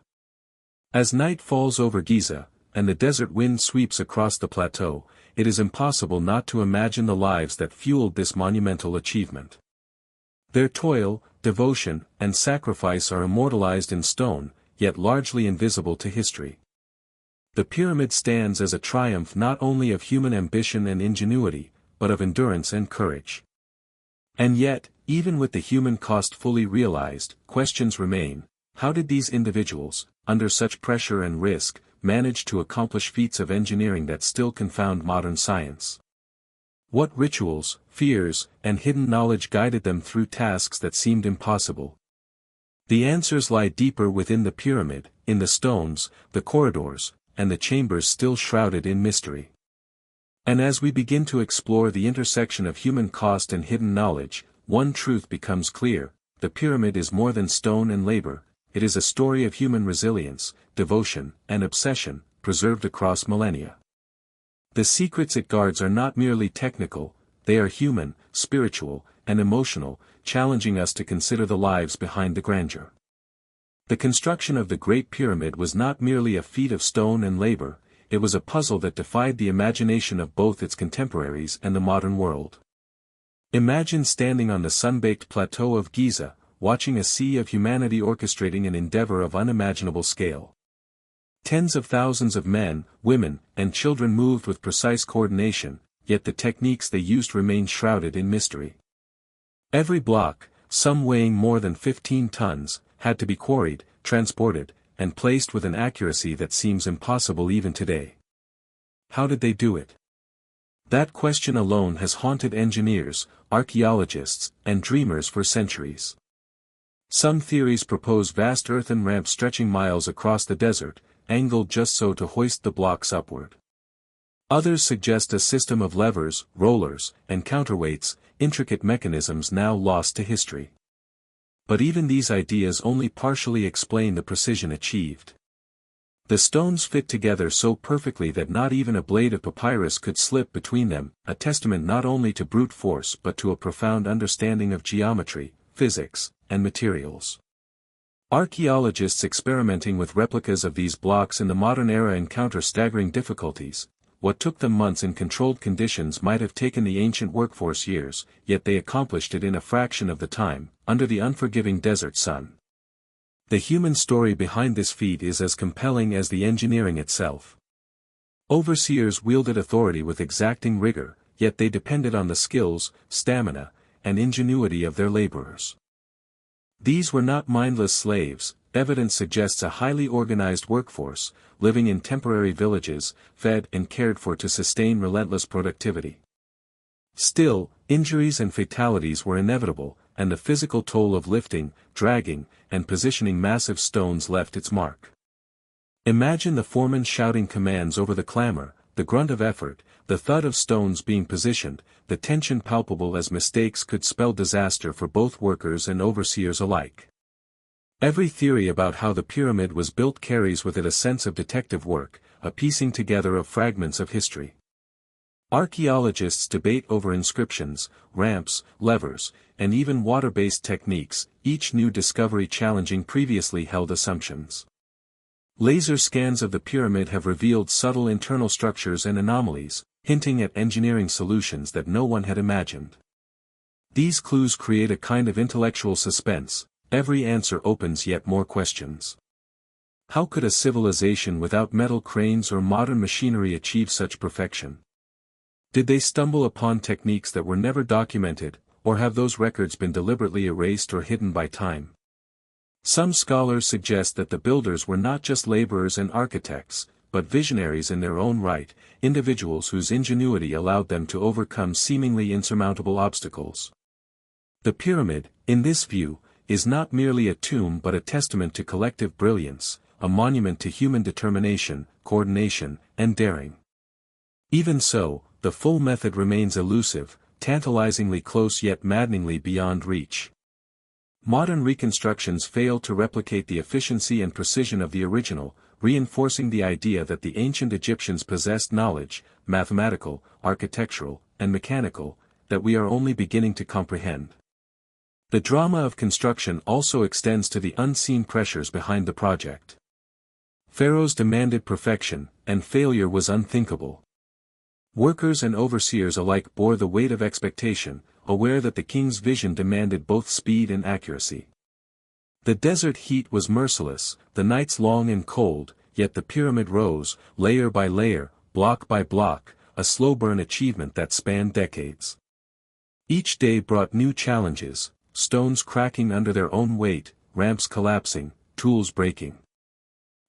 As night falls over Giza, and the desert wind sweeps across the plateau, it is impossible not to imagine the lives that fueled this monumental achievement. Their toil, devotion, and sacrifice are immortalized in stone, yet largely invisible to history. The pyramid stands as a triumph not only of human ambition and ingenuity, but of endurance and courage. And yet, even with the human cost fully realized, questions remain: how did these individuals, under such pressure and risk, manage to accomplish feats of engineering that still confound modern science? What rituals, fears, and hidden knowledge guided them through tasks that seemed impossible? The answers lie deeper within the pyramid, in the stones, the corridors, and the chambers still shrouded in mystery. And as we begin to explore the intersection of human cost and hidden knowledge, one truth becomes clear: the pyramid is more than stone and labor, it is a story of human resilience, devotion, and obsession, preserved across millennia. The secrets it guards are not merely technical, they are human, spiritual, and emotional, challenging us to consider the lives behind the grandeur. The construction of the Great Pyramid was not merely a feat of stone and labor, it was a puzzle that defied the imagination of both its contemporaries and the modern world. Imagine standing on the sun-baked plateau of Giza, watching a sea of humanity orchestrating an endeavor of unimaginable scale. Tens of thousands of men, women, and children moved with precise coordination, yet the techniques they used remained shrouded in mystery. Every block, some weighing more than 15 tons, had to be quarried, transported, and placed with an accuracy that seems impossible even today. How did they do it? That question alone has haunted engineers, archaeologists, and dreamers for centuries. Some theories propose vast earthen ramps stretching miles across the desert, angled just so to hoist the blocks upward. Others suggest a system of levers, rollers, and counterweights, intricate mechanisms now lost to history. But even these ideas only partially explain the precision achieved. The stones fit together so perfectly that not even a blade of papyrus could slip between them, a testament not only to brute force but to a profound understanding of geometry, physics, and materials. Archaeologists experimenting with replicas of these blocks in the modern era encounter staggering difficulties. What took them months in controlled conditions might have taken the ancient workforce years, yet they accomplished it in a fraction of the time, under the unforgiving desert sun. The human story behind this feat is as compelling as the engineering itself. Overseers wielded authority with exacting rigor, yet they depended on the skills, stamina, and ingenuity of their laborers. These were not mindless slaves. Evidence suggests a highly organized workforce, living in temporary villages, fed and cared for to sustain relentless productivity. Still, injuries and fatalities were inevitable, and the physical toll of lifting, dragging, and positioning massive stones left its mark. Imagine the foreman shouting commands over the clamor, the grunt of effort, the thud of stones being positioned, the tension palpable as mistakes could spell disaster for both workers and overseers alike. Every theory about how the pyramid was built carries with it a sense of detective work, a piecing together of fragments of history. Archaeologists debate over inscriptions, ramps, levers, and even water-based techniques, each new discovery challenging previously held assumptions. Laser scans of the pyramid have revealed subtle internal structures and anomalies, hinting at engineering solutions that no one had imagined. These clues create a kind of intellectual suspense. Every answer opens yet more questions. How could a civilization without metal cranes or modern machinery achieve such perfection? Did they stumble upon techniques that were never documented, or have those records been deliberately erased or hidden by time? Some scholars suggest that the builders were not just laborers and architects, but visionaries in their own right, individuals whose ingenuity allowed them to overcome seemingly insurmountable obstacles. The pyramid, in this view, is not merely a tomb but a testament to collective brilliance, a monument to human determination, coordination, and daring. Even so, the full method remains elusive, tantalizingly close yet maddeningly beyond reach. Modern reconstructions fail to replicate the efficiency and precision of the original, reinforcing the idea that the ancient Egyptians possessed knowledge, mathematical, architectural, and mechanical, that we are only beginning to comprehend. The drama of construction also extends to the unseen pressures behind the project. Pharaohs demanded perfection, and failure was unthinkable. Workers and overseers alike bore the weight of expectation, aware that the king's vision demanded both speed and accuracy. The desert heat was merciless, the nights long and cold, yet the pyramid rose, layer by layer, block by block, a slow-burn achievement that spanned decades. Each day brought new challenges, stones cracking under their own weight, ramps collapsing, tools breaking.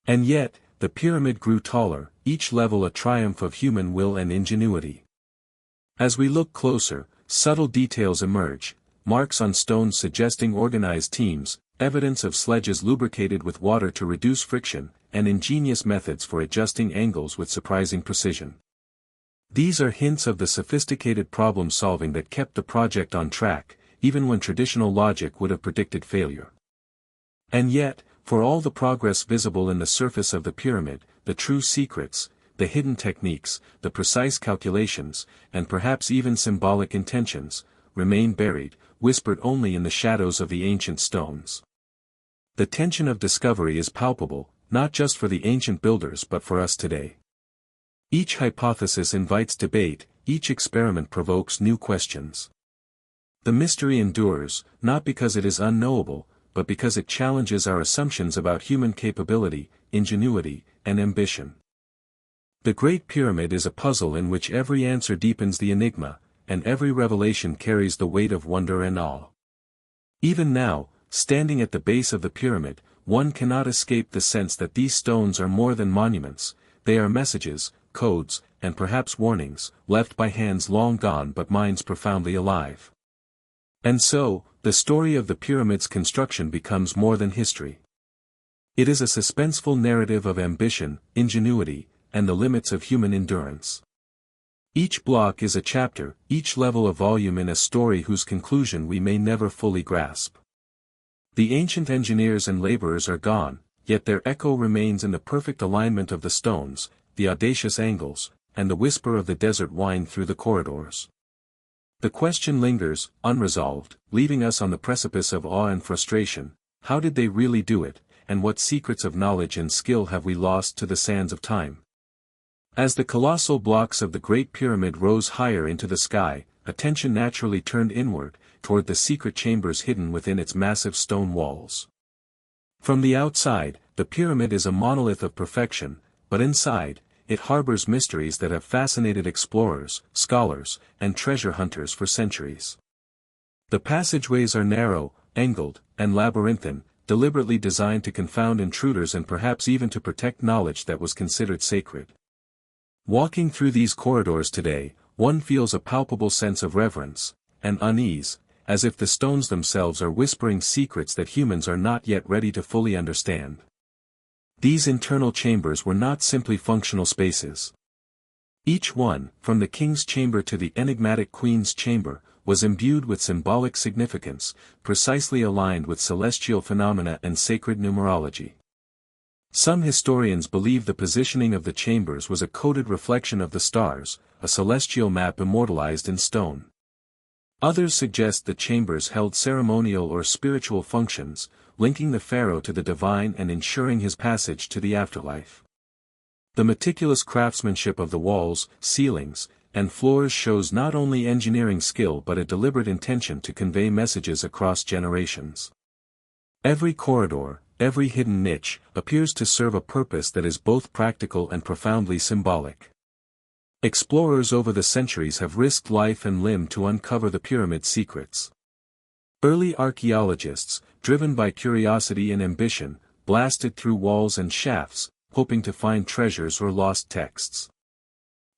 And yet, the pyramid grew taller, each level a triumph of human will and ingenuity. As we look closer, subtle details emerge, marks on stones suggesting organized teams, evidence of sledges lubricated with water to reduce friction, and ingenious methods for adjusting angles with surprising precision. These are hints of the sophisticated problem-solving that kept the project on track, even when traditional logic would have predicted failure. And yet, for all the progress visible in the surface of the pyramid, the true secrets, the hidden techniques, the precise calculations, and perhaps even symbolic intentions, remain buried, whispered only in the shadows of the ancient stones. The tension of discovery is palpable, not just for the ancient builders but for us today. Each hypothesis invites debate, each experiment provokes new questions. The mystery endures, not because it is unknowable, but because it challenges our assumptions about human capability, ingenuity, and ambition. The Great Pyramid is a puzzle in which every answer deepens the enigma, and every revelation carries the weight of wonder and awe. Even now, standing at the base of the pyramid, one cannot escape the sense that these stones are more than monuments, they are messages, codes, and perhaps warnings, left by hands long gone but minds profoundly alive. And so, the story of the pyramid's construction becomes more than history. It is a suspenseful narrative of ambition, ingenuity, and the limits of human endurance. Each block is a chapter, each level a volume in a story whose conclusion we may never fully grasp. The ancient engineers and laborers are gone, yet their echo remains in the perfect alignment of the stones, the audacious angles, and the whisper of the desert wind through the corridors. The question lingers, unresolved, leaving us on the precipice of awe and frustration. How did they really do it, and what secrets of knowledge and skill have we lost to the sands of time? As the colossal blocks of the Great Pyramid rose higher into the sky, attention naturally turned inward, toward the secret chambers hidden within its massive stone walls. From the outside, the pyramid is a monolith of perfection, but inside, it harbors mysteries that have fascinated explorers, scholars, and treasure hunters for centuries. The passageways are narrow, angled, and labyrinthine, deliberately designed to confound intruders and perhaps even to protect knowledge that was considered sacred. Walking through these corridors today, one feels a palpable sense of reverence and unease, as if the stones themselves are whispering secrets that humans are not yet ready to fully understand. These internal chambers were not simply functional spaces. Each one, from the king's chamber to the enigmatic queen's chamber, was imbued with symbolic significance, precisely aligned with celestial phenomena and sacred numerology. Some historians believe the positioning of the chambers was a coded reflection of the stars, a celestial map immortalized in stone. Others suggest the chambers held ceremonial or spiritual functions, linking the pharaoh to the divine and ensuring his passage to the afterlife. The meticulous craftsmanship of the walls, ceilings, and floors shows not only engineering skill but a deliberate intention to convey messages across generations. Every corridor, every hidden niche, appears to serve a purpose that is both practical and profoundly symbolic. Explorers over the centuries have risked life and limb to uncover the pyramid's secrets. Early archaeologists, driven by curiosity and ambition, blasted through walls and shafts, hoping to find treasures or lost texts.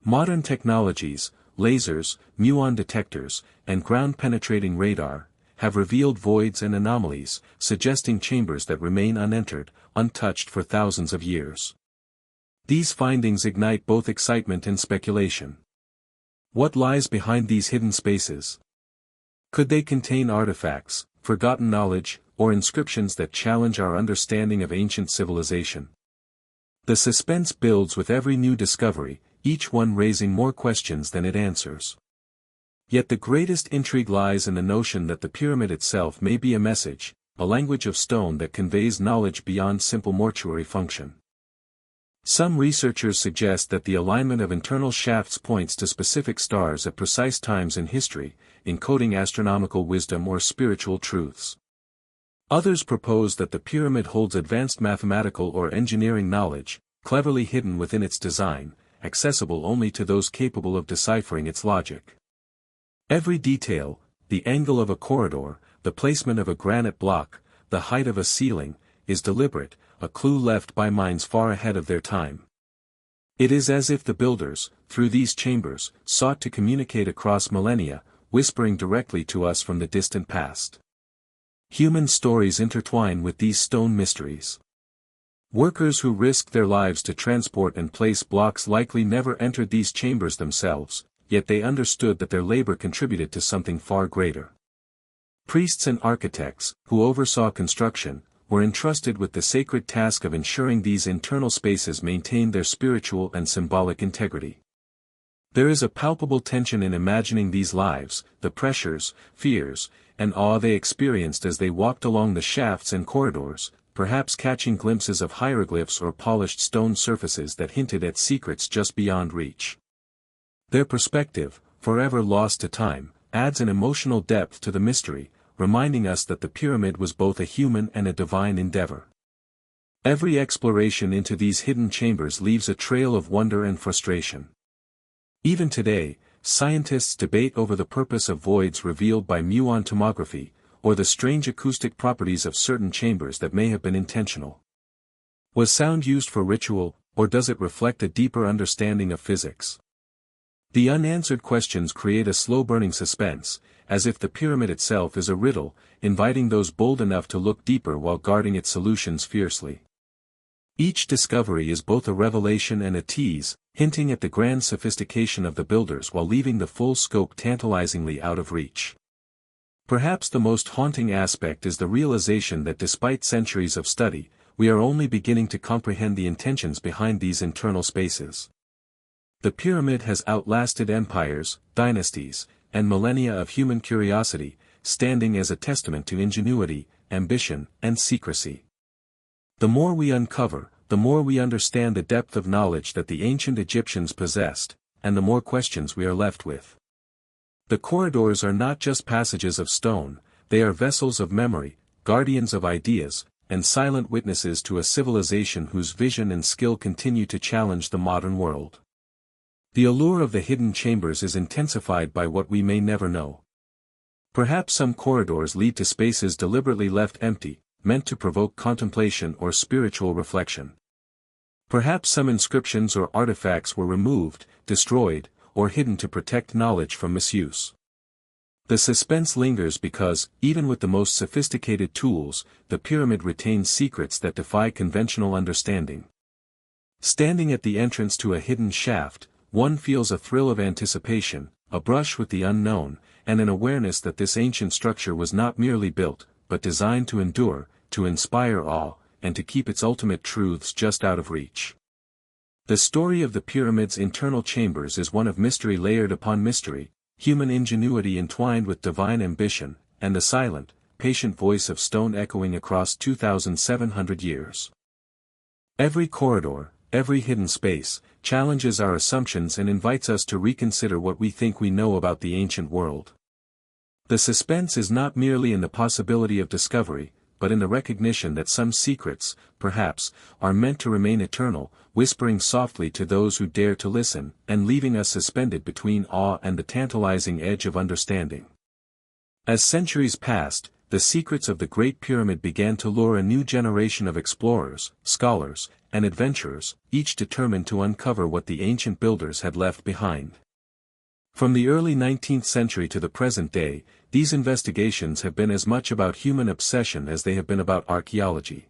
Modern technologies, lasers, muon detectors, and ground-penetrating radar, have revealed voids and anomalies, suggesting chambers that remain unentered, untouched for thousands of years. These findings ignite both excitement and speculation. What lies behind these hidden spaces? Could they contain artifacts, forgotten knowledge, or inscriptions that challenge our understanding of ancient civilization? The suspense builds with every new discovery, each one raising more questions than it answers. Yet the greatest intrigue lies in the notion that the pyramid itself may be a message, a language of stone that conveys knowledge beyond simple mortuary function. Some researchers suggest that the alignment of internal shafts points to specific stars at precise times in history, encoding astronomical wisdom or spiritual truths. Others propose that the pyramid holds advanced mathematical or engineering knowledge, cleverly hidden within its design, accessible only to those capable of deciphering its logic. Every detail, the angle of a corridor, the placement of a granite block, the height of a ceiling, is deliberate, a clue left by minds far ahead of their time. It is as if the builders, through these chambers, sought to communicate across millennia, whispering directly to us from the distant past. Human stories intertwine with these stone mysteries. Workers who risked their lives to transport and place blocks likely never entered these chambers themselves, yet they understood that their labor contributed to something far greater. Priests and architects, who oversaw construction, were entrusted with the sacred task of ensuring these internal spaces maintained their spiritual and symbolic integrity. There is a palpable tension in imagining these lives, the pressures, fears, and awe they experienced as they walked along the shafts and corridors, perhaps catching glimpses of hieroglyphs or polished stone surfaces that hinted at secrets just beyond reach. Their perspective, forever lost to time, adds an emotional depth to the mystery, reminding us that the pyramid was both a human and a divine endeavor. Every exploration into these hidden chambers leaves a trail of wonder and frustration. Even today, scientists debate over the purpose of voids revealed by muon tomography, or the strange acoustic properties of certain chambers that may have been intentional. Was sound used for ritual, or does it reflect a deeper understanding of physics? The unanswered questions create a slow-burning suspense, as if the pyramid itself is a riddle, inviting those bold enough to look deeper while guarding its solutions fiercely. Each discovery is both a revelation and a tease, hinting at the grand sophistication of the builders while leaving the full scope tantalizingly out of reach. Perhaps the most haunting aspect is the realization that despite centuries of study, we are only beginning to comprehend the intentions behind these internal spaces. The pyramid has outlasted empires, dynasties, and millennia of human curiosity, standing as a testament to ingenuity, ambition, and secrecy. The more we uncover, the more we understand the depth of knowledge that the ancient Egyptians possessed, and the more questions we are left with. The corridors are not just passages of stone, they are vessels of memory, guardians of ideas, and silent witnesses to a civilization whose vision and skill continue to challenge the modern world. The allure of the hidden chambers is intensified by what we may never know. Perhaps some corridors lead to spaces deliberately left empty, meant to provoke contemplation or spiritual reflection. Perhaps some inscriptions or artifacts were removed, destroyed, or hidden to protect knowledge from misuse. The suspense lingers because, even with the most sophisticated tools, the pyramid retains secrets that defy conventional understanding. Standing at the entrance to a hidden shaft, one feels a thrill of anticipation, a brush with the unknown, and an awareness that this ancient structure was not merely built, but designed to endure, to inspire awe, and to keep its ultimate truths just out of reach. The story of the pyramid's internal chambers is one of mystery layered upon mystery, human ingenuity entwined with divine ambition, and the silent, patient voice of stone echoing across 2,700 years. Every corridor, every hidden space, challenges our assumptions and invites us to reconsider what we think we know about the ancient world. The suspense is not merely in the possibility of discovery, but in the recognition that some secrets, perhaps, are meant to remain eternal, whispering softly to those who dare to listen, and leaving us suspended between awe and the tantalizing edge of understanding. As centuries passed, the secrets of the Great Pyramid began to lure a new generation of explorers, scholars, and adventurers, each determined to uncover what the ancient builders had left behind. From the early 19th century to the present day, these investigations have been as much about human obsession as they have been about archaeology.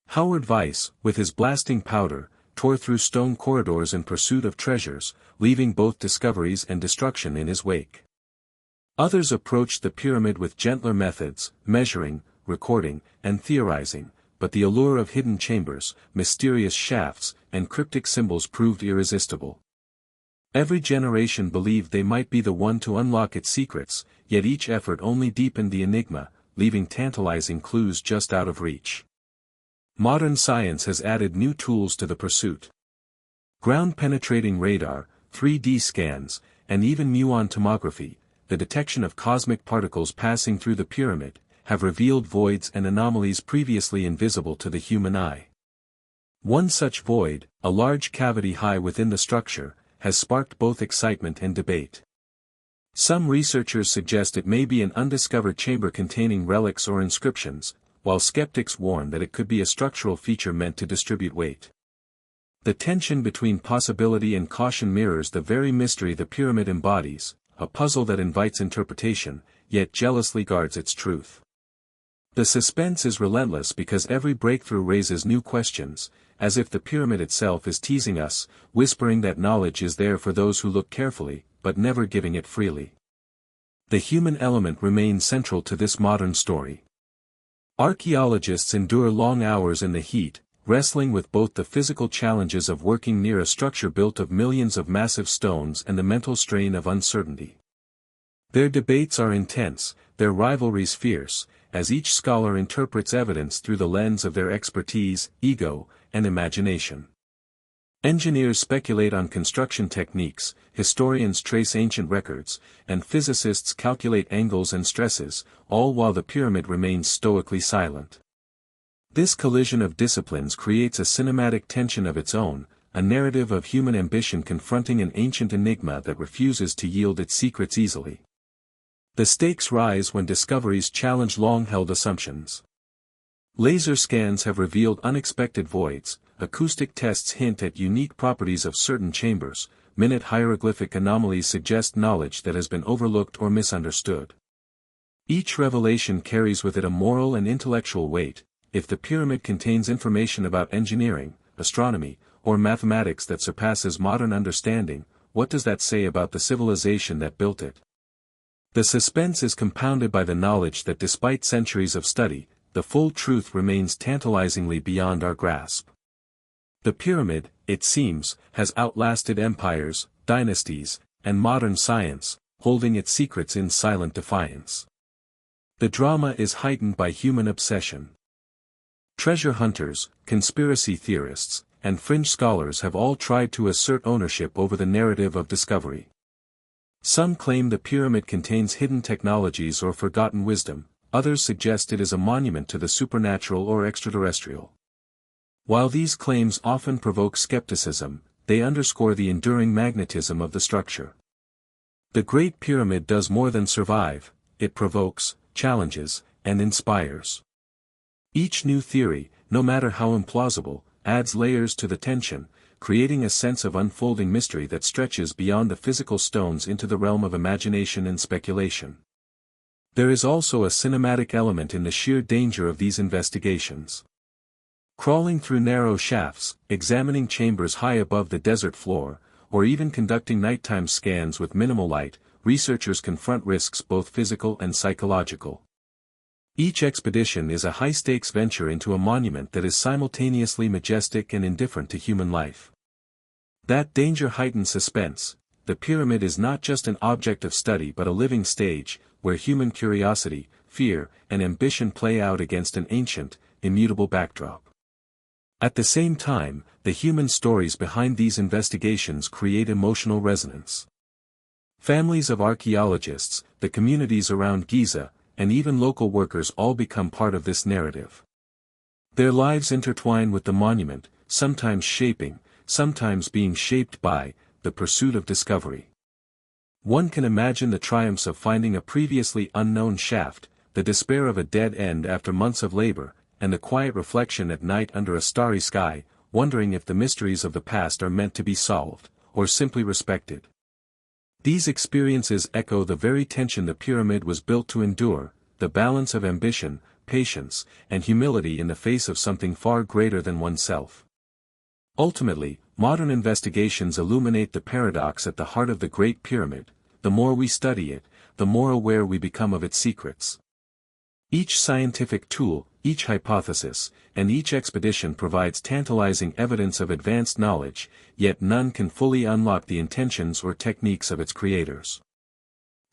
Howard Weiss, with his blasting powder, tore through stone corridors in pursuit of treasures, leaving both discoveries and destruction in his wake. Others approached the pyramid with gentler methods, measuring, recording, and theorizing, but the allure of hidden chambers, mysterious shafts, and cryptic symbols proved irresistible. Every generation believed they might be the one to unlock its secrets, yet each effort only deepened the enigma, leaving tantalizing clues just out of reach. Modern science has added new tools to the pursuit. Ground-penetrating radar, 3D scans, and even muon tomography, the detection of cosmic particles passing through the pyramid, have revealed voids and anomalies previously invisible to the human eye. One such void, a large cavity high within the structure, has sparked both excitement and debate. Some researchers suggest it may be an undiscovered chamber containing relics or inscriptions, while skeptics warn that it could be a structural feature meant to distribute weight. The tension between possibility and caution mirrors the very mystery the pyramid embodies, a puzzle that invites interpretation, yet jealously guards its truth. The suspense is relentless because every breakthrough raises new questions, as if the pyramid itself is teasing us, whispering that knowledge is there for those who look carefully, but never giving it freely. The human element remains central to this modern story. Archaeologists endure long hours in the heat, wrestling with both the physical challenges of working near a structure built of millions of massive stones and the mental strain of uncertainty. Their debates are intense, their rivalries fierce, as each scholar interprets evidence through the lens of their expertise, ego, and imagination. Engineers speculate on construction techniques, historians trace ancient records, and physicists calculate angles and stresses, all while the pyramid remains stoically silent. This collision of disciplines creates a cinematic tension of its own, a narrative of human ambition confronting an ancient enigma that refuses to yield its secrets easily. The stakes rise when discoveries challenge long-held assumptions. Laser scans have revealed unexpected voids, acoustic tests hint at unique properties of certain chambers, minute hieroglyphic anomalies suggest knowledge that has been overlooked or misunderstood. Each revelation carries with it a moral and intellectual weight. If the pyramid contains information about engineering, astronomy, or mathematics that surpasses modern understanding, what does that say about the civilization that built it? The suspense is compounded by the knowledge that despite centuries of study, the full truth remains tantalizingly beyond our grasp. The pyramid, it seems, has outlasted empires, dynasties, and modern science, holding its secrets in silent defiance. The drama is heightened by human obsession. Treasure hunters, conspiracy theorists, and fringe scholars have all tried to assert ownership over the narrative of discovery. Some claim the pyramid contains hidden technologies or forgotten wisdom, others suggest it is a monument to the supernatural or extraterrestrial. While these claims often provoke skepticism, they underscore the enduring magnetism of the structure. The Great Pyramid does more than survive, it provokes, challenges, and inspires. Each new theory, no matter how implausible, adds layers to the tension, creating a sense of unfolding mystery that stretches beyond the physical stones into the realm of imagination and speculation. There is also a cinematic element in the sheer danger of these investigations. Crawling through narrow shafts, examining chambers high above the desert floor, or even conducting nighttime scans with minimal light, researchers confront risks both physical and psychological. Each expedition is a high-stakes venture into a monument that is simultaneously majestic and indifferent to human life. That danger heightens suspense. The pyramid is not just an object of study but a living stage, where human curiosity, fear, and ambition play out against an ancient, immutable backdrop. At the same time, the human stories behind these investigations create emotional resonance. Families of archaeologists, the communities around Giza, and even local workers all become part of this narrative. Their lives intertwine with the monument, sometimes shaping, sometimes being shaped by, the pursuit of discovery. One can imagine the triumphs of finding a previously unknown shaft, the despair of a dead end after months of labor, and the quiet reflection at night under a starry sky, wondering if the mysteries of the past are meant to be solved, or simply respected. These experiences echo the very tension the pyramid was built to endure, the balance of ambition, patience, and humility in the face of something far greater than oneself. Ultimately, modern investigations illuminate the paradox at the heart of the Great Pyramid: the more we study it, the more aware we become of its secrets. Each scientific tool, each hypothesis, and each expedition provides tantalizing evidence of advanced knowledge, yet none can fully unlock the intentions or techniques of its creators.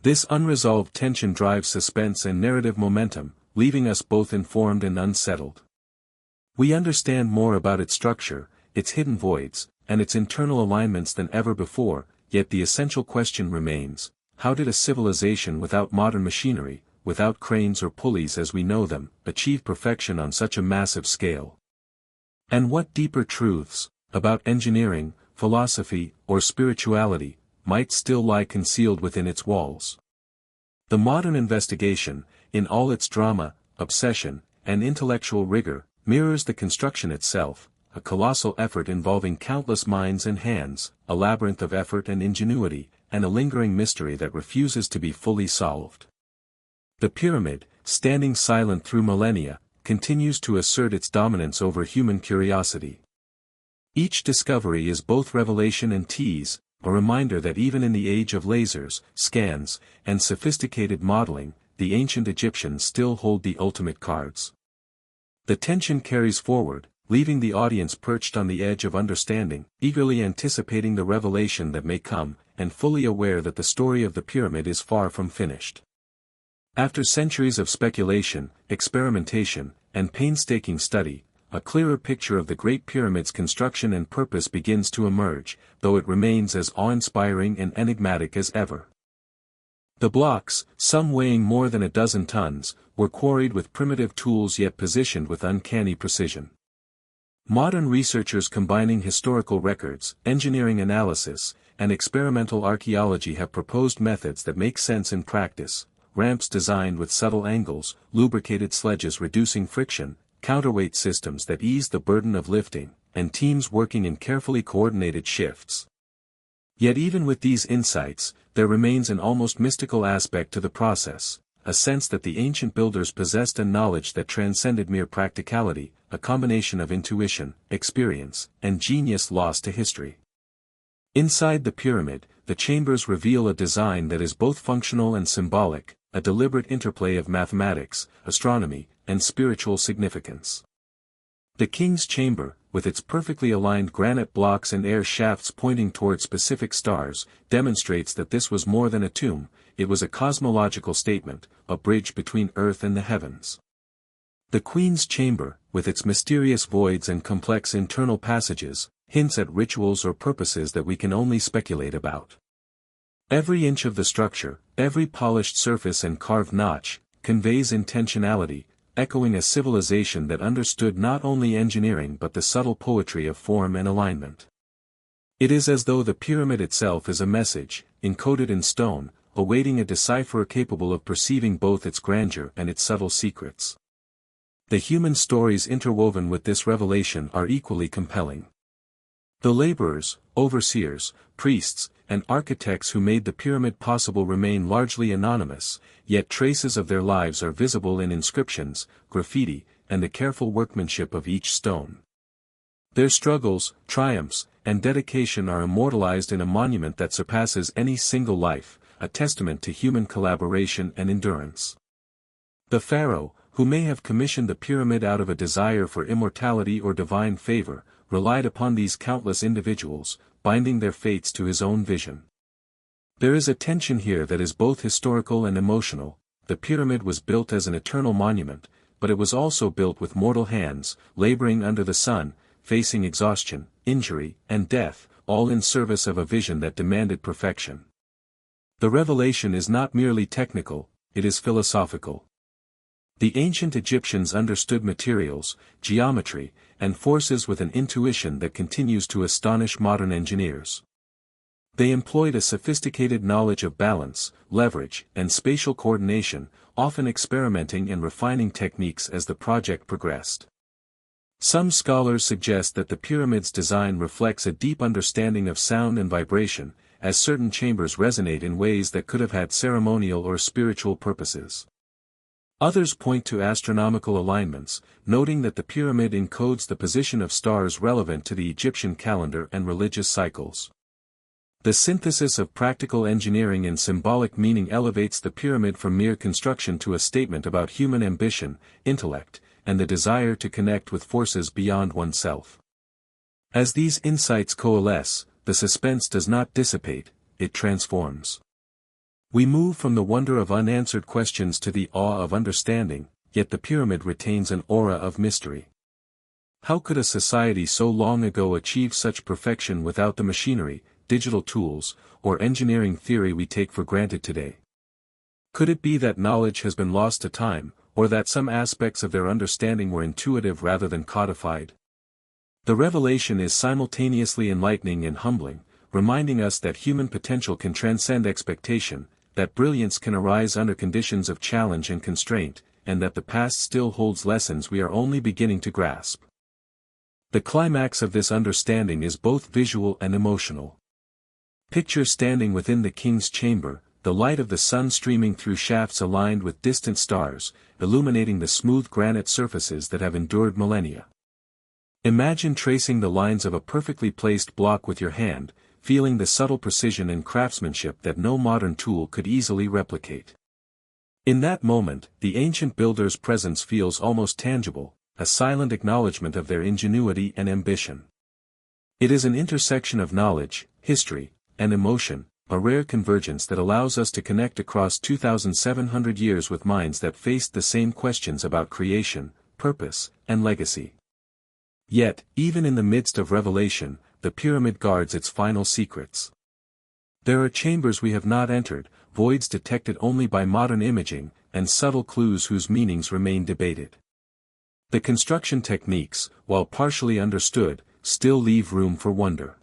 This unresolved tension drives suspense and narrative momentum, leaving us both informed and unsettled. We understand more about its structure, its hidden voids, and its internal alignments than ever before, yet the essential question remains: how did a civilization without modern machinery, without cranes or pulleys as we know them, achieve perfection on such a massive scale? And what deeper truths, about engineering, philosophy, or spirituality, might still lie concealed within its walls? The modern investigation, in all its drama, obsession, and intellectual rigor, mirrors the construction itself, a colossal effort involving countless minds and hands, a labyrinth of effort and ingenuity, and a lingering mystery that refuses to be fully solved. The pyramid, standing silent through millennia, continues to assert its dominance over human curiosity. Each discovery is both revelation and tease, a reminder that even in the age of lasers, scans, and sophisticated modeling, the ancient Egyptians still hold the ultimate cards. The tension carries forward, leaving the audience perched on the edge of understanding, eagerly anticipating the revelation that may come, and fully aware that the story of the pyramid is far from finished. After centuries of speculation, experimentation, and painstaking study, a clearer picture of the Great Pyramid's construction and purpose begins to emerge, though it remains as awe-inspiring and enigmatic as ever. The blocks, some weighing more than a dozen tons, were quarried with primitive tools yet positioned with uncanny precision. Modern researchers combining historical records, engineering analysis, and experimental archaeology have proposed methods that make sense in practice: ramps designed with subtle angles, lubricated sledges reducing friction, counterweight systems that ease the burden of lifting, and teams working in carefully coordinated shifts. Yet even with these insights, there remains an almost mystical aspect to the process, a sense that the ancient builders possessed a knowledge that transcended mere practicality, a combination of intuition, experience, and genius lost to history. Inside the pyramid, the chambers reveal a design that is both functional and symbolic, a deliberate interplay of mathematics, astronomy, and spiritual significance. The king's chamber, with its perfectly aligned granite blocks and air shafts pointing toward specific stars, demonstrates that this was more than a tomb, it was a cosmological statement, a bridge between earth and the heavens. The queen's chamber, with its mysterious voids and complex internal passages, hints at rituals or purposes that we can only speculate about. Every inch of the structure, every polished surface and carved notch, conveys intentionality, echoing a civilization that understood not only engineering but the subtle poetry of form and alignment. It is as though the pyramid itself is a message, encoded in stone, awaiting a decipherer capable of perceiving both its grandeur and its subtle secrets. The human stories interwoven with this revelation are equally compelling. The laborers, overseers, priests, and architects who made the pyramid possible remain largely anonymous, yet traces of their lives are visible in inscriptions, graffiti, and the careful workmanship of each stone. Their struggles, triumphs, and dedication are immortalized in a monument that surpasses any single life, a testament to human collaboration and endurance. The pharaoh, who may have commissioned the pyramid out of a desire for immortality or divine favor, relied upon these countless individuals, binding their fates to his own vision. There is a tension here that is both historical and emotional. The pyramid was built as an eternal monument, but it was also built with mortal hands, laboring under the sun, facing exhaustion, injury, and death, all in service of a vision that demanded perfection. The revelation is not merely technical, it is philosophical. The ancient Egyptians understood materials, geometry, and forces with an intuition that continues to astonish modern engineers. They employed a sophisticated knowledge of balance, leverage, and spatial coordination, often experimenting and refining techniques as the project progressed. Some scholars suggest that the pyramid's design reflects a deep understanding of sound and vibration, as certain chambers resonate in ways that could have had ceremonial or spiritual purposes. Others point to astronomical alignments, noting that the pyramid encodes the position of stars relevant to the Egyptian calendar and religious cycles. The synthesis of practical engineering and symbolic meaning elevates the pyramid from mere construction to a statement about human ambition, intellect, and the desire to connect with forces beyond oneself. As these insights coalesce, the suspense does not dissipate, it transforms. We move from the wonder of unanswered questions to the awe of understanding, yet the pyramid retains an aura of mystery. How could a society so long ago achieve such perfection without the machinery, digital tools, or engineering theory we take for granted today? Could it be that knowledge has been lost to time, or that some aspects of their understanding were intuitive rather than codified? The revelation is simultaneously enlightening and humbling, reminding us that human potential can transcend expectation, that brilliance can arise under conditions of challenge and constraint, and that the past still holds lessons we are only beginning to grasp. The climax of this understanding is both visual and emotional. Picture standing within the king's chamber, the light of the sun streaming through shafts aligned with distant stars, illuminating the smooth granite surfaces that have endured millennia. Imagine tracing the lines of a perfectly placed block with your hand, feeling the subtle precision and craftsmanship that no modern tool could easily replicate. In that moment, the ancient builder's presence feels almost tangible, a silent acknowledgement of their ingenuity and ambition. It is an intersection of knowledge, history, and emotion, a rare convergence that allows us to connect across 2,700 years with minds that faced the same questions about creation, purpose, and legacy. Yet, even in the midst of revelation, the pyramid guards its final secrets. There are chambers we have not entered, voids detected only by modern imaging, and subtle clues whose meanings remain debated. The construction techniques, while partially understood, still leave room for wonder.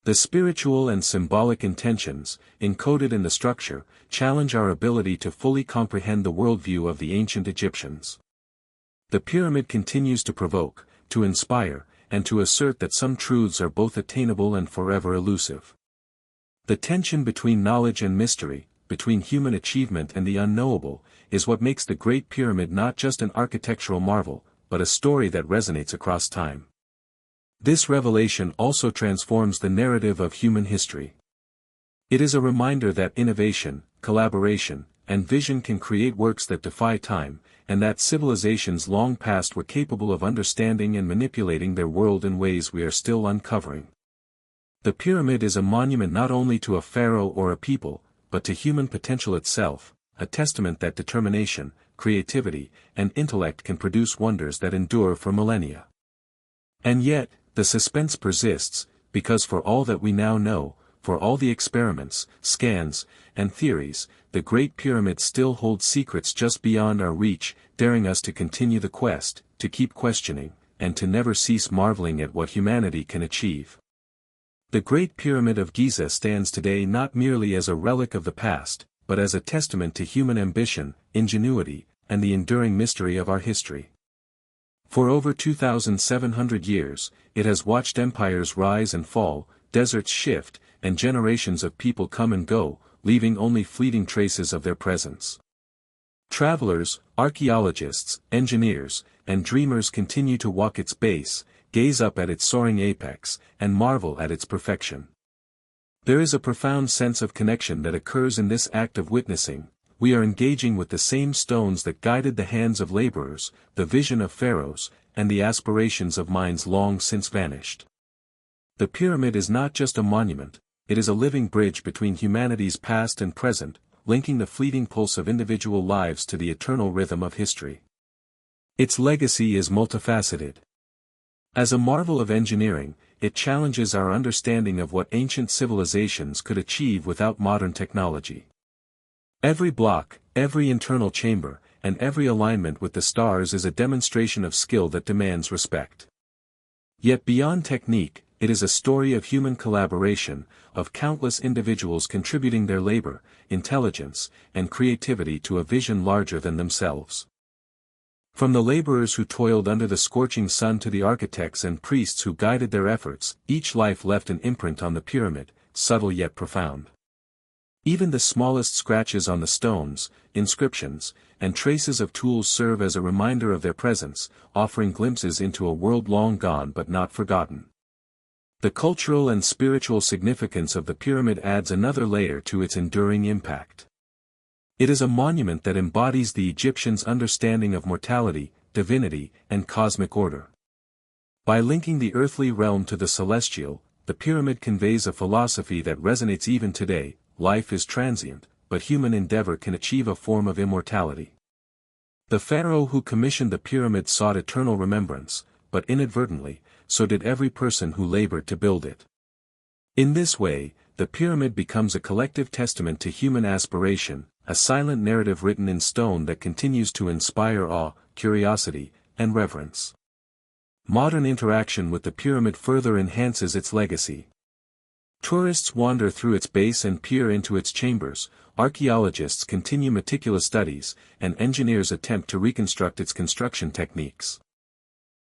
The spiritual and symbolic intentions, encoded in the structure, challenge our ability to fully comprehend the worldview of the ancient Egyptians. The pyramid continues to provoke, to inspire, and to assert that some truths are both attainable and forever elusive. The tension between knowledge and mystery, between human achievement and the unknowable, is what makes the Great Pyramid not just an architectural marvel, but a story that resonates across time. This revelation also transforms the narrative of human history. It is a reminder that innovation, collaboration, and vision can create works that defy time, and that civilizations long past were capable of understanding and manipulating their world in ways we are still uncovering. The pyramid is a monument not only to a pharaoh or a people, but to human potential itself, a testament that determination, creativity, and intellect can produce wonders that endure for millennia. And yet, the suspense persists, because for all that we now know, for all the experiments, scans, and theories, the Great Pyramid still holds secrets just beyond our reach, daring us to continue the quest, to keep questioning, and to never cease marveling at what humanity can achieve. The Great Pyramid of Giza stands today not merely as a relic of the past, but as a testament to human ambition, ingenuity, and the enduring mystery of our history. For over 2,700 years, it has watched empires rise and fall, deserts shift, and generations of people come and go, leaving only fleeting traces of their presence. Travelers, archaeologists, engineers, and dreamers continue to walk its base, gaze up at its soaring apex, and marvel at its perfection. There is a profound sense of connection that occurs in this act of witnessing. We are engaging with the same stones that guided the hands of laborers, the vision of pharaohs, and the aspirations of minds long since vanished. The pyramid is not just a monument, it is a living bridge between humanity's past and present, linking the fleeting pulse of individual lives to the eternal rhythm of history. Its legacy is multifaceted. As a marvel of engineering, it challenges our understanding of what ancient civilizations could achieve without modern technology. Every block, every internal chamber, and every alignment with the stars is a demonstration of skill that demands respect. Yet beyond technique, it is a story of human collaboration, of countless individuals contributing their labor, intelligence, and creativity to a vision larger than themselves. From the laborers who toiled under the scorching sun to the architects and priests who guided their efforts, each life left an imprint on the pyramid, subtle yet profound. Even the smallest scratches on the stones, inscriptions, and traces of tools serve as a reminder of their presence, offering glimpses into a world long gone but not forgotten. The cultural and spiritual significance of the pyramid adds another layer to its enduring impact. It is a monument that embodies the Egyptians' understanding of mortality, divinity, and cosmic order. By linking the earthly realm to the celestial, the pyramid conveys a philosophy that resonates even today: life is transient, but human endeavor can achieve a form of immortality. The pharaoh who commissioned the pyramid sought eternal remembrance, but inadvertently, so did every person who labored to build it. In this way, the pyramid becomes a collective testament to human aspiration, a silent narrative written in stone that continues to inspire awe, curiosity, and reverence. Modern interaction with the pyramid further enhances its legacy. Tourists wander through its base and peer into its chambers, archaeologists continue meticulous studies, and engineers attempt to reconstruct its construction techniques.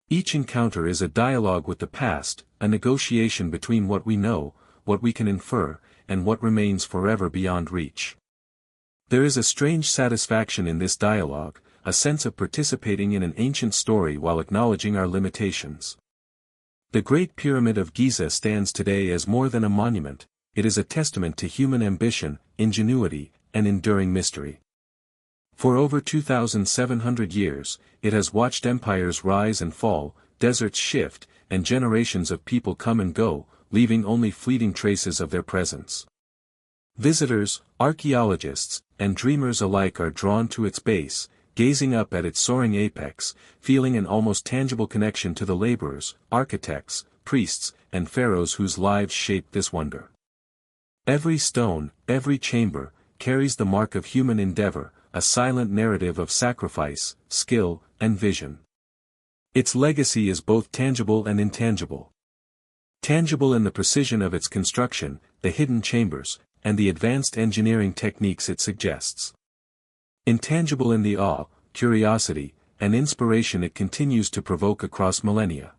Each encounter is a dialogue with the past, a negotiation between what we know, what we can infer, and what remains forever beyond reach. There is a strange satisfaction in this dialogue, a sense of participating in an ancient story while acknowledging our limitations. The Great Pyramid of Giza stands today as more than a monument, it is a testament to human ambition, ingenuity, and enduring mystery. For over 2,700 years, it has watched empires rise and fall, deserts shift, and generations of people come and go, leaving only fleeting traces of their presence. Visitors, archaeologists, and dreamers alike are drawn to its base, gazing up at its soaring apex, feeling an almost tangible connection to the laborers, architects, priests, and pharaohs whose lives shaped this wonder. Every stone, every chamber, carries the mark of human endeavor, a silent narrative of sacrifice, skill, and vision. Its legacy is both tangible and intangible. Tangible in the precision of its construction, the hidden chambers, and the advanced engineering techniques it suggests. Intangible in the awe, curiosity, and inspiration it continues to provoke across millennia.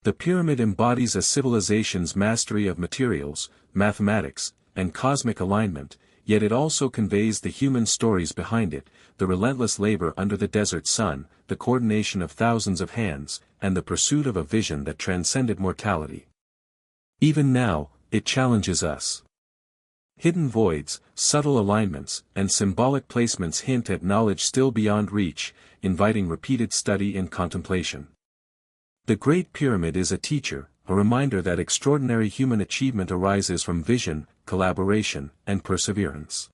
The pyramid embodies a civilization's mastery of materials, mathematics, and cosmic alignment, yet it also conveys the human stories behind it, the relentless labor under the desert sun, the coordination of thousands of hands, and the pursuit of a vision that transcended mortality. Even now, it challenges us. Hidden voids, subtle alignments, and symbolic placements hint at knowledge still beyond reach, inviting repeated study and contemplation. The Great Pyramid is a teacher, a reminder that extraordinary human achievement arises from vision, collaboration, and perseverance.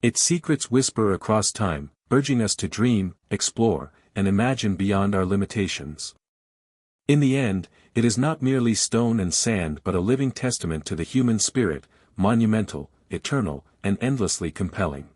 Its secrets whisper across time, urging us to dream, explore, and imagine beyond our limitations. In the end, it is not merely stone and sand but a living testament to the human spirit, monumental, eternal, and endlessly compelling.